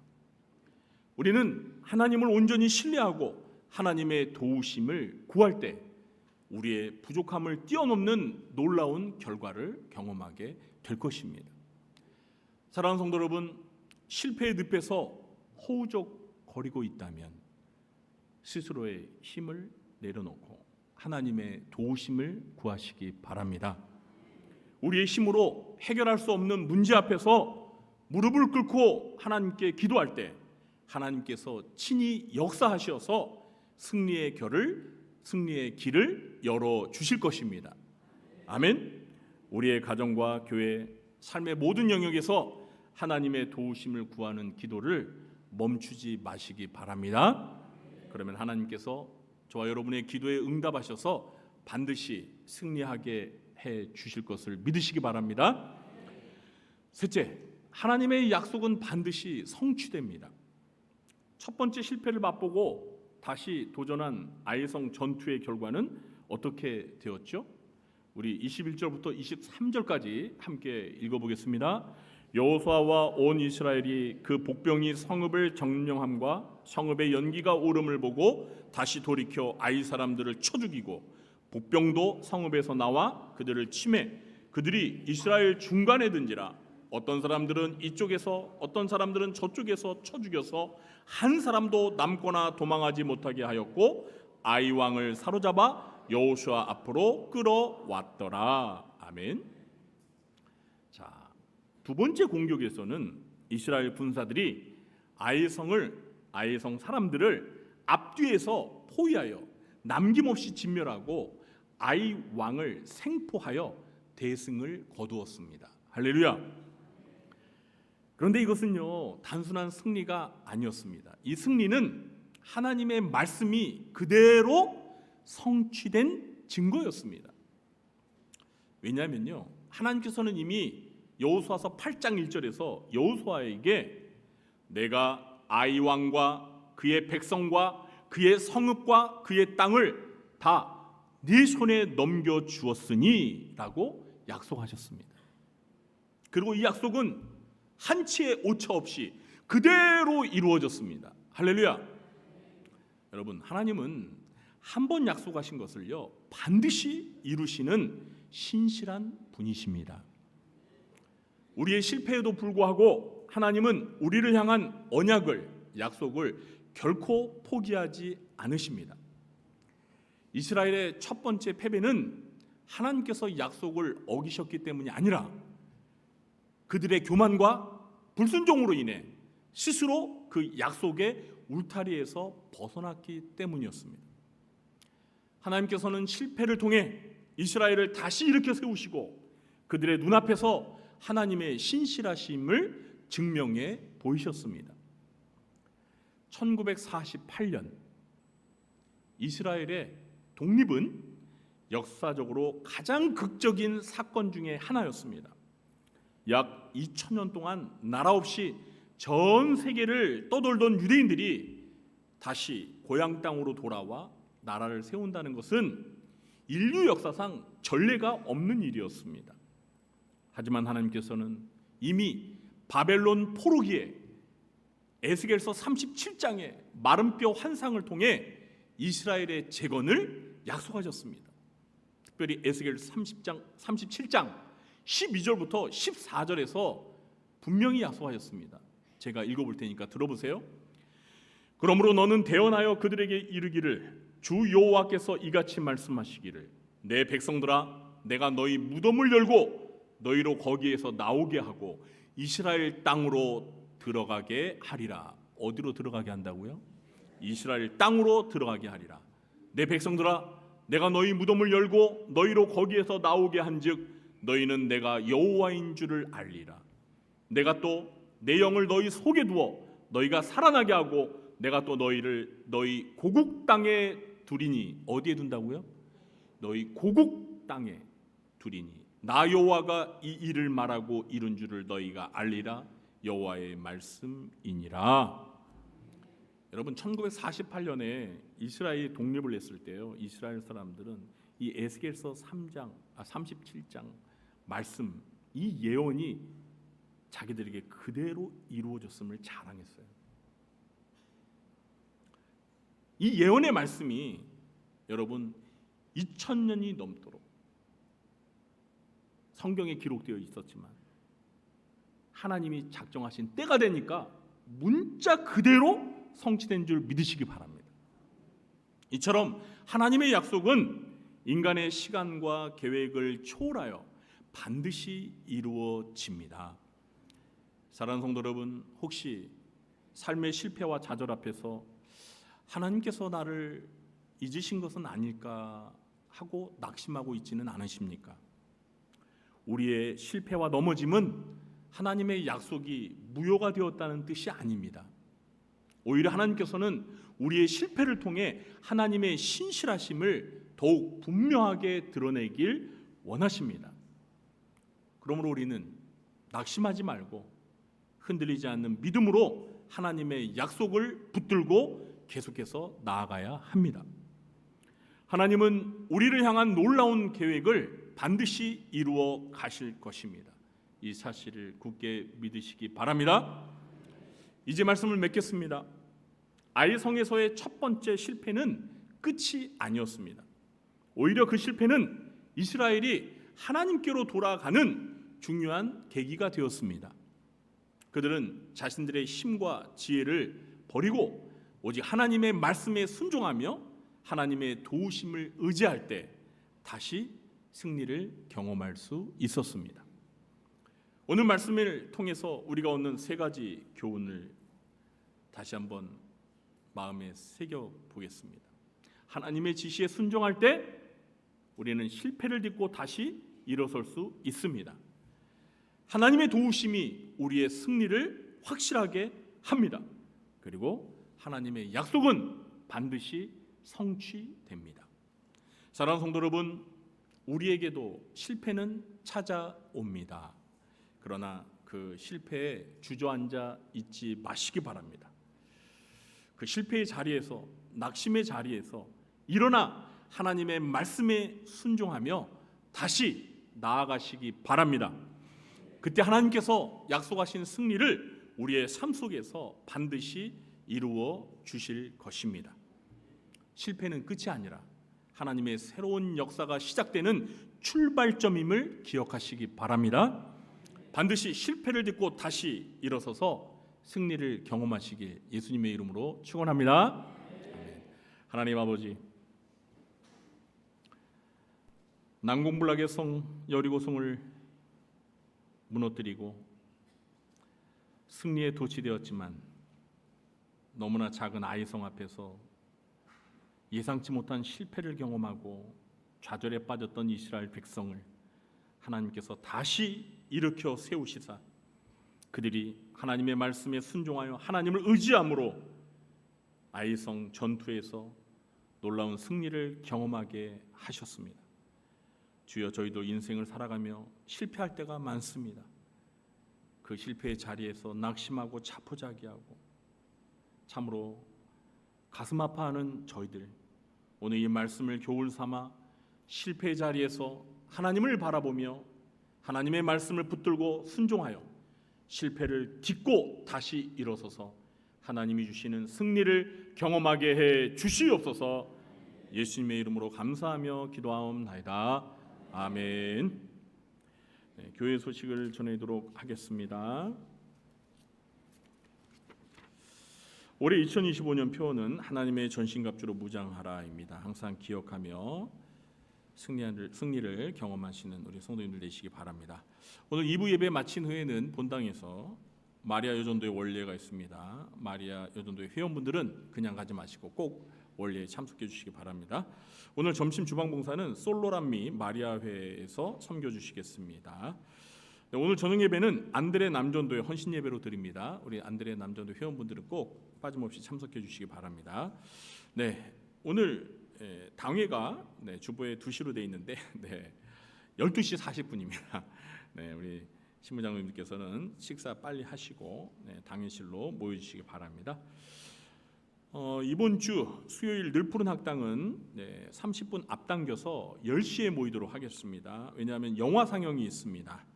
우리는 하나님을 온전히 신뢰하고 하나님의 도우심을 구할 때 우리의 부족함을 뛰어넘는 놀라운 결과를 경험하게 될 것입니다. 사랑하는 성도 여러분, 실패의 늪에서 허우적거리고 있다면 스스로의 힘을 내려놓고 하나님의 도우심을 구하시기 바랍니다. 우리의 힘으로 해결할 수 없는 문제 앞에서 무릎을 꿇고 하나님께 기도할 때 하나님께서 친히 역사하셔서 승리의 길을 열어 주실 것입니다. 아멘. 우리의 가정과 교회, 삶의 모든 영역에서 하나님의 도우심을 구하는 기도를 멈추지 마시기 바랍니다. 그러면 하나님께서 저와 여러분의 기도에 응답하셔서 반드시 승리하게 해 주실 것을 믿으시기 바랍니다. 셋째, 하나님의 약속은 반드시 성취됩니다. 첫 번째 실패를 맛보고 다시 도전한 아이성 전투의 결과는 어떻게 되었죠? 우리 21절부터 23절까지 함께 읽어보겠습니다. 여호수아와 온 이스라엘이 그 복병이 성읍을 점령함과 성읍의 연기가 오름을 보고 다시 돌이켜 아이 사람들을 쳐 죽이고 복병도 성읍에서 나와 그들을 치매 그들이 이스라엘 중간에 든지라 어떤 사람들은 이쪽에서 어떤 사람들은 저쪽에서 쳐 죽여서 한 사람도 남거나 도망하지 못하게 하였고 아이 왕을 사로잡아 여호수아 앞으로 끌어왔더라. 아멘. 자, 두 번째 공격에서는 이스라엘 군사들이 아이성 사람들을 앞뒤에서 포위하여 남김없이 진멸하고 아이 왕을 생포하여 대승을 거두었습니다. 할렐루야. 그런데 이것은요 단순한 승리가 아니었습니다. 이 승리는 하나님의 말씀이 그대로 성취된 증거였습니다. 왜냐하면요 하나님께서는 이미 여호수아서 8장 1절에서 여호수아에게 내가 아이 왕과 그의 백성과 그의 성읍과 그의 땅을 다 네 손에 넘겨 주었으니 라고 약속하셨습니다. 그리고 이 약속은 한치의 오차 없이 그대로 이루어졌습니다. 할렐루야. 여러분, 하나님은 한 번 약속하신 것을요 반드시 이루시는 신실한 분이십니다. 우리의 실패에도 불구하고 하나님은 우리를 향한 약속을 결코 포기하지 않으십니다. 이스라엘의 첫 번째 패배는 하나님께서 약속을 어기셨기 때문이 아니라 그들의 교만과 불순종으로 인해 스스로 그 약속의 울타리에서 벗어났기 때문이었습니다. 하나님께서는 실패를 통해 이스라엘을 다시 일으켜 세우시고 그들의 눈앞에서 하나님의 신실하심을 증명해 보이셨습니다. 1948년 이스라엘의 독립은 역사적으로 가장 극적인 사건 중에 하나였습니다. 약 2000년 동안 나라 없이 전 세계를 떠돌던 유대인들이 다시 고향 땅으로 돌아와 나라를 세운다는 것은 인류 역사상 전례가 없는 일이었습니다. 하지만 하나님께서는 이미 바벨론 포로기에 에스겔서 37장의 마른 뼈 환상을 통해 이스라엘의 재건을 약속하셨습니다. 특별히 에스겔 37장 12절부터 14절에서 분명히 약속하셨습니다. 제가 읽어볼 테니까 들어보세요. 그러므로 너는 대언하여 그들에게 이르기를 주 여호와께서 이같이 말씀하시기를 내 백성들아 내가 너희 무덤을 열고 너희로 거기에서 나오게 하고 이스라엘 땅으로 들어가게 하리라. 어디로 들어가게 한다고요? 이스라엘 땅으로 들어가게 하리라. 내 백성들아 내가 너희 무덤을 열고 너희로 거기에서 나오게 한즉 너희는 내가 여호와인 줄을 알리라. 내가 또 내 영을 너희 속에 두어 너희가 살아나게 하고 내가 또 너희를 너희 고국 땅에 두리니. 어디에 둔다고요? 너희 고국 땅에 두리니 나 여호와가 이 일을 말하고 이룬 줄을 너희가 알리라. 여호와의 말씀이니라. 여러분 1948년에 이스라엘이 독립을 했을 때요, 이스라엘 사람들은 이 에스겔서 37장 말씀, 이 예언이 자기들에게 그대로 이루어졌음을 자랑했어요. 이 예언의 말씀이 여러분 2000년이 넘도록 성경에 기록되어 있었지만 하나님이 작정하신 때가 되니까 문자 그대로 성취된 줄 믿으시기 바랍니다. 이처럼 하나님의 약속은 인간의 시간과 계획을 초월하여 반드시 이루어집니다. 사랑하는 성도 여러분, 혹시 삶의 실패와 좌절 앞에서 하나님께서 나를 잊으신 것은 아닐까 하고 낙심하고 있지는 않으십니까? 우리의 실패와 넘어짐은 하나님의 약속이 무효가 되었다는 뜻이 아닙니다. 오히려 하나님께서는 우리의 실패를 통해 하나님의 신실하심을 더욱 분명하게 드러내길 원하십니다. 그러므로 우리는 낙심하지 말고 흔들리지 않는 믿음으로 하나님의 약속을 붙들고 계속해서 나아가야 합니다. 하나님은 우리를 향한 놀라운 계획을 반드시 이루어 가실 것입니다. 이 사실을 굳게 믿으시기 바랍니다. 이제 말씀을 맺겠습니다. 아이성에서의 첫 번째 실패는 끝이 아니었습니다. 오히려 그 실패는 이스라엘이 하나님께로 돌아가는 중요한 계기가 되었습니다. 그들은 자신들의 힘과 지혜를 버리고 오직 하나님의 말씀에 순종하며 하나님의 도우심을 의지할 때 다시 승리를 경험할 수 있었습니다. 오늘 말씀을 통해서 우리가 얻는 세 가지 교훈을 다시 한번 마음에 새겨 보겠습니다. 하나님의 지시에 순종할 때 우리는 실패를 딛고 다시 일어설 수 있습니다. 하나님의 도우심이 우리의 승리를 확실하게 합니다. 그리고 하나님의 약속은 반드시 성취됩니다. 사랑하는 성도 여러분, 우리에게도 실패는 찾아옵니다. 그러나 그 실패에 주저앉아 있지 마시기 바랍니다. 그 실패의 자리에서, 낙심의 자리에서 일어나 하나님의 말씀에 순종하며 다시 나아가시기 바랍니다. 그때 하나님께서 약속하신 승리를 우리의 삶 속에서 반드시 이루어 주실 것입니다. 실패는 끝이 아니라 하나님의 새로운 역사가 시작되는 출발점임을 기억하시기 바랍니다. 반드시 실패를 딛고 다시 일어서서 승리를 경험하시길 예수님의 이름으로 축원합니다. 아멘. 하나님 아버지, 난공불락의 성 여리고성을 무너뜨리고 승리에 도취되었지만 너무나 작은 아이성 앞에서 예상치 못한 실패를 경험하고 좌절에 빠졌던 이스라엘 백성을 하나님께서 다시 일으켜 세우시사 그들이 하나님의 말씀에 순종하여 하나님을 의지함으로 아이성 전투에서 놀라운 승리를 경험하게 하셨습니다. 주여, 저희도 인생을 살아가며 실패할 때가 많습니다. 그 실패의 자리에서 낙심하고 자포자기하고 참으로 가슴 아파하는 저희들, 오늘 이 말씀을 교훈 삼아 실패의 자리에서 하나님을 바라보며 하나님의 말씀을 붙들고 순종하여 실패를 딛고 다시 일어서서 하나님이 주시는 승리를 경험하게 해 주시옵소서. 예수님의 이름으로 감사하며 기도하옵나이다. 아멘. 네, 교회 소식을 전해드리도록 하겠습니다. 올해 2025년 표어는 하나님의 전신갑주로 무장하라입니다. 항상 기억하며 승리를 경험하시는 우리 성도님들 되시기 바랍니다. 오늘 2부 예배 마친 후에는 본당에서 마리아 여전도의 원례가 있습니다. 마리아 여전도의 회원분들은 그냥 가지 마시고 꼭 원례에 참석해 주시기 바랍니다. 오늘 점심 주방봉사는 솔로람미 마리아회에서 섬겨 주시겠습니다. 네, 오늘 저녁 예배는 안드레 남전도의 헌신 예배로 드립니다. 우리 안드레 남전도 회원분들은 꼭 빠짐없이 참석해 주시기 바랍니다. 네, 오늘 당회가 주보에 2시로 돼 있는데 12시 40분입니다. 네, 우리 신부장님께서는 식사 빨리 하시고 당회실로 모여주시기 바랍니다. 이번 주 수요일 늘푸른 학당은 30분 앞당겨서 10시에 모이도록 하겠습니다. 왜냐하면 영화 상영이 있습니다.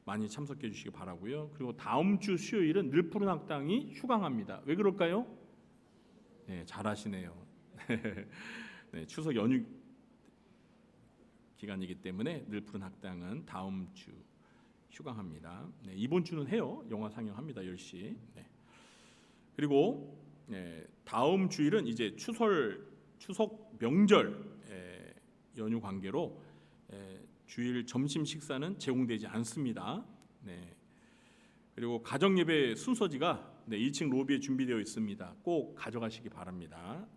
많이 참석해 주시기 바라고요. 그리고 다음 주 수요일은 늘푸른 학당이 휴강합니다. 왜 그럴까요? 잘하시네요. 추석 연휴 기간이기 때문에 늘푸른 학당은 다음 주 휴강합니다. 이번 주는 해요. 영화 상영합니다. 10시. 그리고 다음 주일은 이제 추석 명절 연휴 관계로 주일 점심 식사는 제공되지 않습니다. 그리고 가정 예배 순서지가 2층 로비에 준비되어 있습니다. 꼭 가져가시기 바랍니다.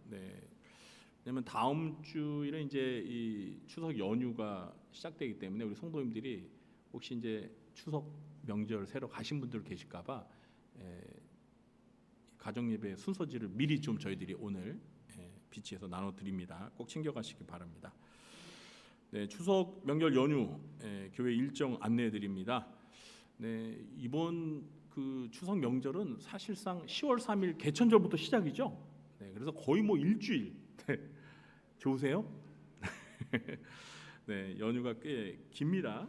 왜냐면 다음 주일은 이제 이 추석 연휴가 시작되기 때문에 우리 성도님들이 혹시 이제 추석 명절 새로 가신 분들 계실까봐 가정 예배 순서지를 미리 좀 저희들이 오늘 비치해서 나눠드립니다. 꼭 챙겨가시기 바랍니다. 추석 명절 연휴 교회 일정 안내해드립니다. 이번 그 추석 명절은 사실상 10월 3일 개천절부터 시작이죠. 그래서 거의 뭐 일주일. 좋으세요? 연휴가 꽤 깁니다.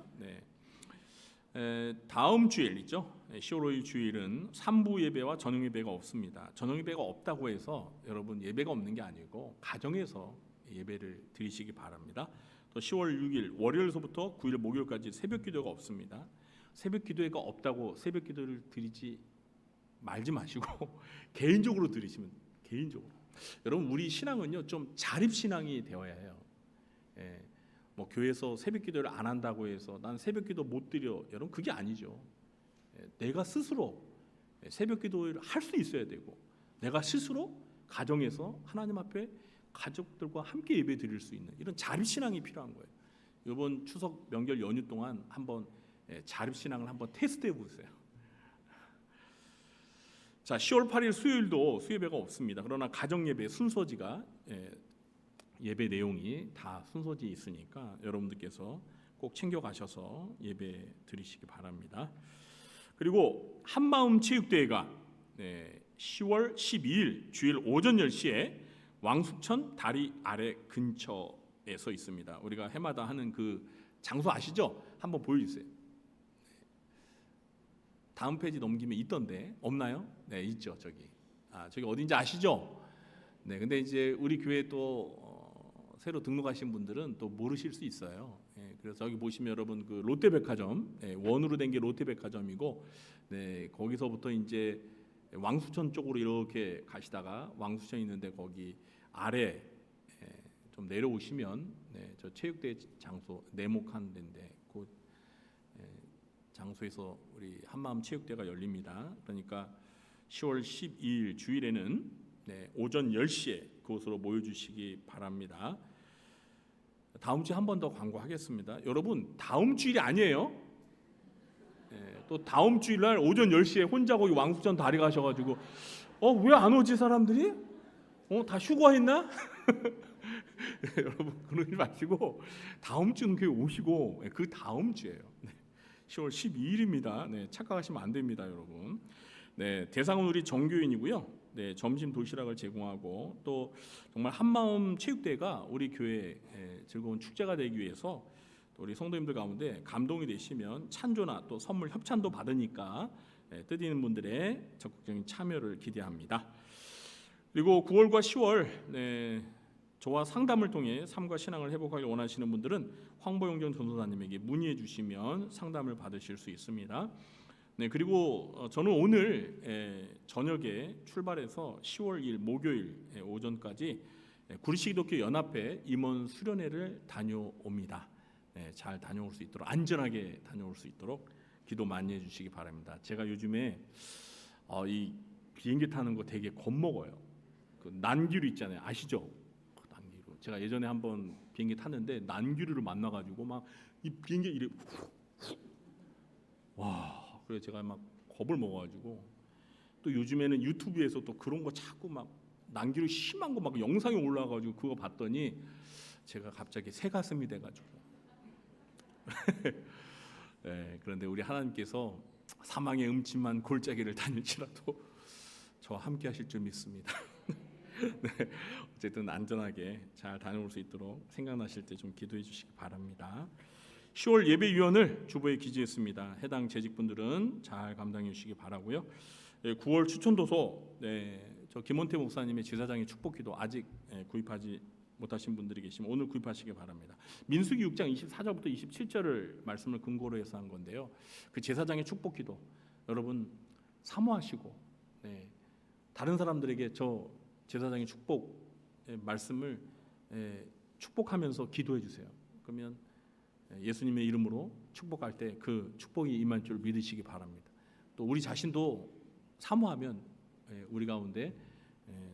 다음 주일 있죠. 10월 5일 주일은 3부 예배와 저녁 예배가 없습니다. 저녁 예배가 없다고 해서 여러분 예배가 없는 게 아니고 가정에서 예배를 드리시기 바랍니다. 또 10월 6일 월요일서부터 9일 목요일까지 새벽 기도가 없습니다. 새벽 기도회가 없다고 새벽 기도를 드리지 말지 마시고 개인적으로 드리시면 개인적으로. 여러분 우리 신앙은요 좀 자립 신앙이 되어야 해요. 뭐 교회에서 새벽 기도를 안 한다고 해서 난 새벽 기도 못 드려. 여러분 그게 아니죠. 내가 스스로 새벽 기도를 할 수 있어야 되고 내가 스스로 가정에서 하나님 앞에 가족들과 함께 예배 드릴 수 있는 이런 자립 신앙이 필요한 거예요. 이번 추석 명절 연휴 동안 한번 자립 신앙을 한번 테스트해 보세요. 자, 10월 8일 수요일도 수예배가 없습니다. 그러나 가정 예배 순서지가 예배 내용이 다 순서지에 있으니까 여러분들께서 꼭 챙겨 가셔서 예배 드리시기 바랍니다. 그리고 한마음 체육대회가 10월 12일 주일 오전 10시에 왕숙천 다리 아래 근처에서 있습니다. 우리가 해마다 하는 그 장소 아시죠? 한번 보여주세요. 다음 페이지 넘기면 있던데 없나요? 네, 있죠. 저기. 저기 어딘지 아시죠? 근데 이제 우리 교회 또 새로 등록하신 분들은 또 모르실 수 있어요. 그래서 여기 보시면 여러분 그 롯데백화점 원으로 된 게 롯데백화점이고, 거기서부터 이제 왕수천 쪽으로 이렇게 가시다가 왕수천 있는데 거기 아래 좀 내려오시면 저 체육대 장소 네모칸 데인데 그 장소에서 우리 한마음 체육대가 열립니다. 그러니까 10월 12일 주일에는 오전 10시에 그곳으로 모여주시기 바랍니다. 다음 주에 한 번 더 광고하겠습니다. 여러분, 다음 주일이 아니에요. 또 다음 주일날 오전 10시에 혼자 거기 왕숙전 다리 가셔가지고 왜 안 오지 사람들이? 다 휴가했나? 여러분 그러지 마시고 다음 주는 교회 오시고 그 다음 주예요. 10월 12일입니다. 착각하시면 안 됩니다, 여러분. 대상은 우리 정교인이고요. 점심 도시락을 제공하고 또 정말 한마음 체육대회가 우리 교회 즐거운 축제가 되기 위해서 또 우리 성도님들 가운데 감동이 되시면 찬조나 또 선물 협찬도 받으니까 뜻있는 분들의 적극적인 참여를 기대합니다. 그리고 9월과 10월 저와 상담을 통해 삶과 신앙을 회복하기 원하시는 분들은 황보영정 전도사님에게 문의해 주시면 상담을 받으실 수 있습니다. 그리고 저는 오늘 저녁에 출발해서 10월 2일 목요일 오전까지 구리시기독교 연합회 임원 수련회를 다녀옵니다. 잘 다녀올 수 있도록 안전하게 다녀올 수 있도록 기도 많이 해주시기 바랍니다. 제가 요즘에 이 비행기 타는 거 되게 겁먹어요. 그 난기류 있잖아요, 아시죠? 그 난기류. 제가 예전에 한번 비행기 탔는데 난기류를 만나가지고 막 이 비행기 이래 와. 그래서 제가 막 겁을 먹어가지고 또 요즘에는 유튜브에서 또 그런 거 자꾸 막 난기류 심한 거 막 영상이 올라와가지고 그거 봤더니 제가 갑자기 새 가슴이 돼가지고 그런데 우리 하나님께서 사망의 음침한 골짜기를 다닐지라도 저와 함께 하실 줄 믿습니다. 어쨌든 안전하게 잘 다녀올 수 있도록 생각나실 때 좀 기도해 주시기 바랍니다. 10월 예배위원을 주보에 기재했습니다. 해당 재직분들은 잘 감당해 주시기 바라고요. 9월 추천도서 저 김원태 목사님의 제사장의 축복기도 아직 구입하지 못하신 분들이 계시면 오늘 구입하시기 바랍니다. 민수기 6장 24절부터 27절을 말씀을 근거로 해서 한 건데요. 그 제사장의 축복기도 여러분 사모하시고 다른 사람들에게 저 제사장의 축복 말씀을 축복하면서 기도해 주세요. 그러면 예수님의 이름으로 축복할 때 그 축복이 임할 줄 믿으시기 바랍니다. 또 우리 자신도 사모하면 우리 가운데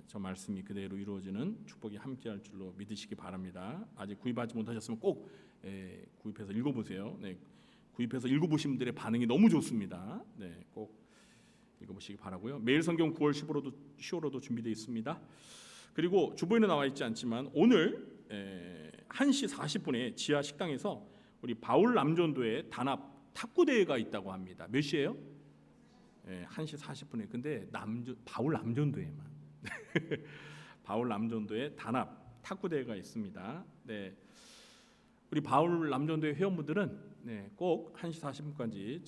저 말씀이 그대로 이루어지는 축복이 함께할 줄로 믿으시기 바랍니다. 아직 구입하지 못하셨으면 꼭 구입해서 읽어보세요. 구입해서 읽어보신 분들의 반응이 너무 좋습니다. 꼭 읽어보시기 바라고요. 매일 성경 9월 10월호도 준비되어 있습니다. 그리고 주보에는 나와 있지 않지만 오늘 1시 40분에 지하 식당에서 우리 바울 남전도회 단합 탁구 대회가 있다고 합니다. 몇 시예요? 1시 40분에. 근데 바울 남전도회만 바울 남전도회 단합 탁구 대회가 있습니다. 우리 바울 남전도회 회원분들은 꼭 1시 40분까지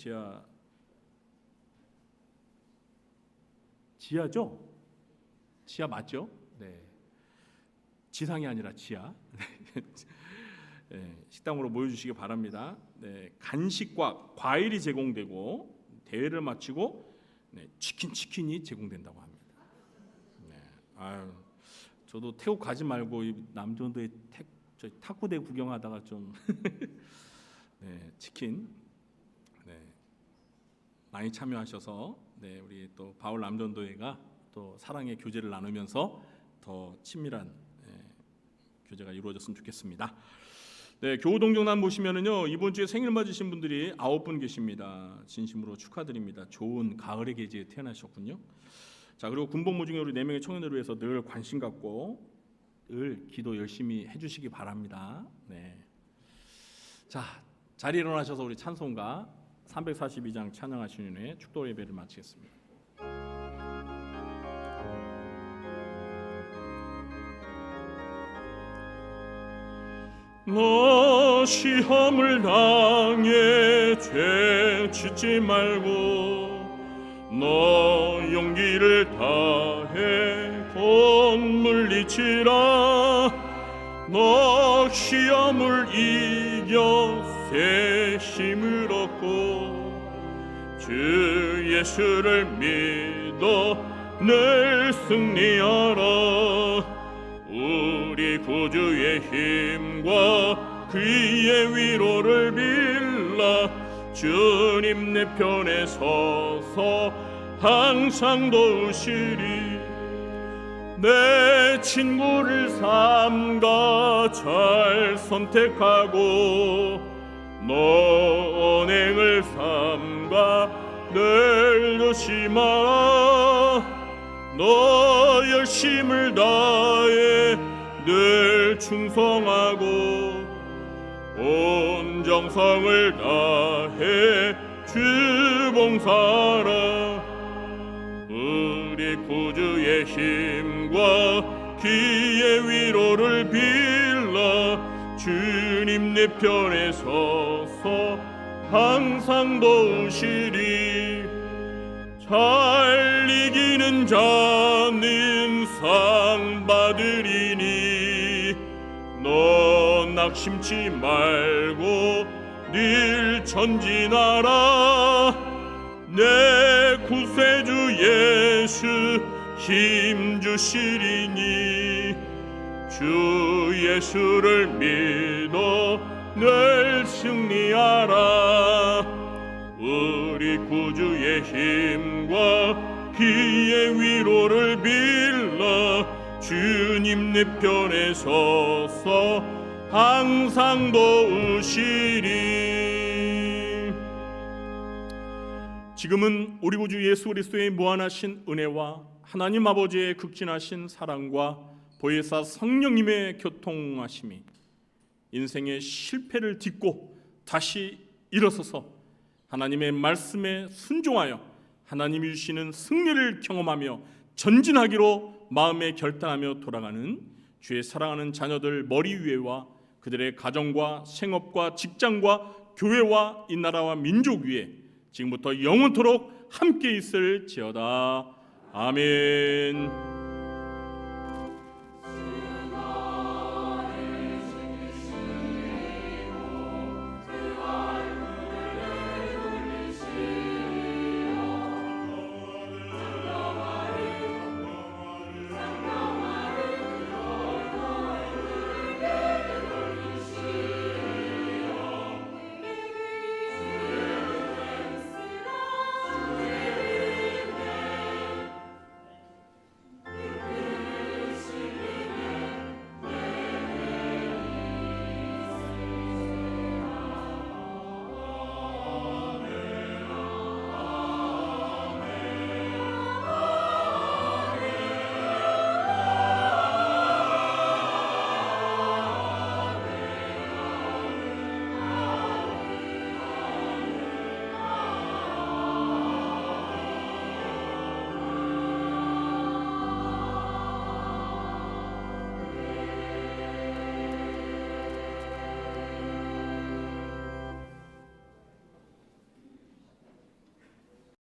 지하죠? 지하 맞죠? 지상이 아니라 지하. 식당으로 모여주시기 바랍니다. 간식과 과일이 제공되고 대회를 마치고 치킨이 제공된다고 합니다. 저도 태국 가지 말고 이 남전도에 탁구대 구경하다가 좀 치킨 많이 참여하셔서 우리 또 바울 남전도회가 또 사랑의 교제를 나누면서 더 친밀한 교제가 이루어졌으면 좋겠습니다. 교우동정단 보시면은요 이번 주에 생일 맞으신 분들이 9분 계십니다. 진심으로 축하드립니다. 좋은 가을의 계절에 태어나셨군요. 자, 그리고 군복무 중에 우리 4명의 청년들을 위해서 늘 관심 갖고 늘 기도 열심히 해주시기 바랍니다. 자, 자리 일어나셔서 우리 찬송가 342장 찬양하시는 후에 축도 예배를 마치겠습니다. 너 시험을 당해 죄 짓지 말고 너 용기를 다해 곧 물리치라. 너 시험을 이겨 새 힘을 얻고 주 예수를 믿어 늘 승리하라. 우리 구주의 힘과 그의 위로를 빌라. 주님 내 편에 서서 항상 도우시리. 내 친구를 삼가 잘 선택하고 너 언행을 삼가 늘 조심하라. 너 열심을 다해 늘 충성하고 온 정성을 다해 주 봉사하라. 우리 구주의 힘과 기의 위로를 빌라. 주님 내 편에 서서 항상 도우시리. 잘 이기는 자는 상 받으리니 너 낙심치 말고 늘 전진하라. 내 구세주 예수 힘 주시리니 주 예수를 믿어 늘 승리하라. 우리 구주의 힘과 기의 위로를 빌라. 주님 내 편에 서서 항상 도우시리. 지금은 우리 구주 예수 그리스도의 무한하신 은혜와 하나님 아버지의 극진하신 사랑과 보혜사 성령님의 교통하심이 인생의 실패를 딛고 다시 일어서서 하나님의 말씀에 순종하여 하나님이 주시는 승리를 경험하며 전진하기로 마음에 결단하며 돌아가는 주의 사랑하는 자녀들 머리 위에와 그들의 가정과 생업과 직장과 교회와 이 나라와 민족 위에 지금부터 영원토록 함께 있을지어다. 아멘.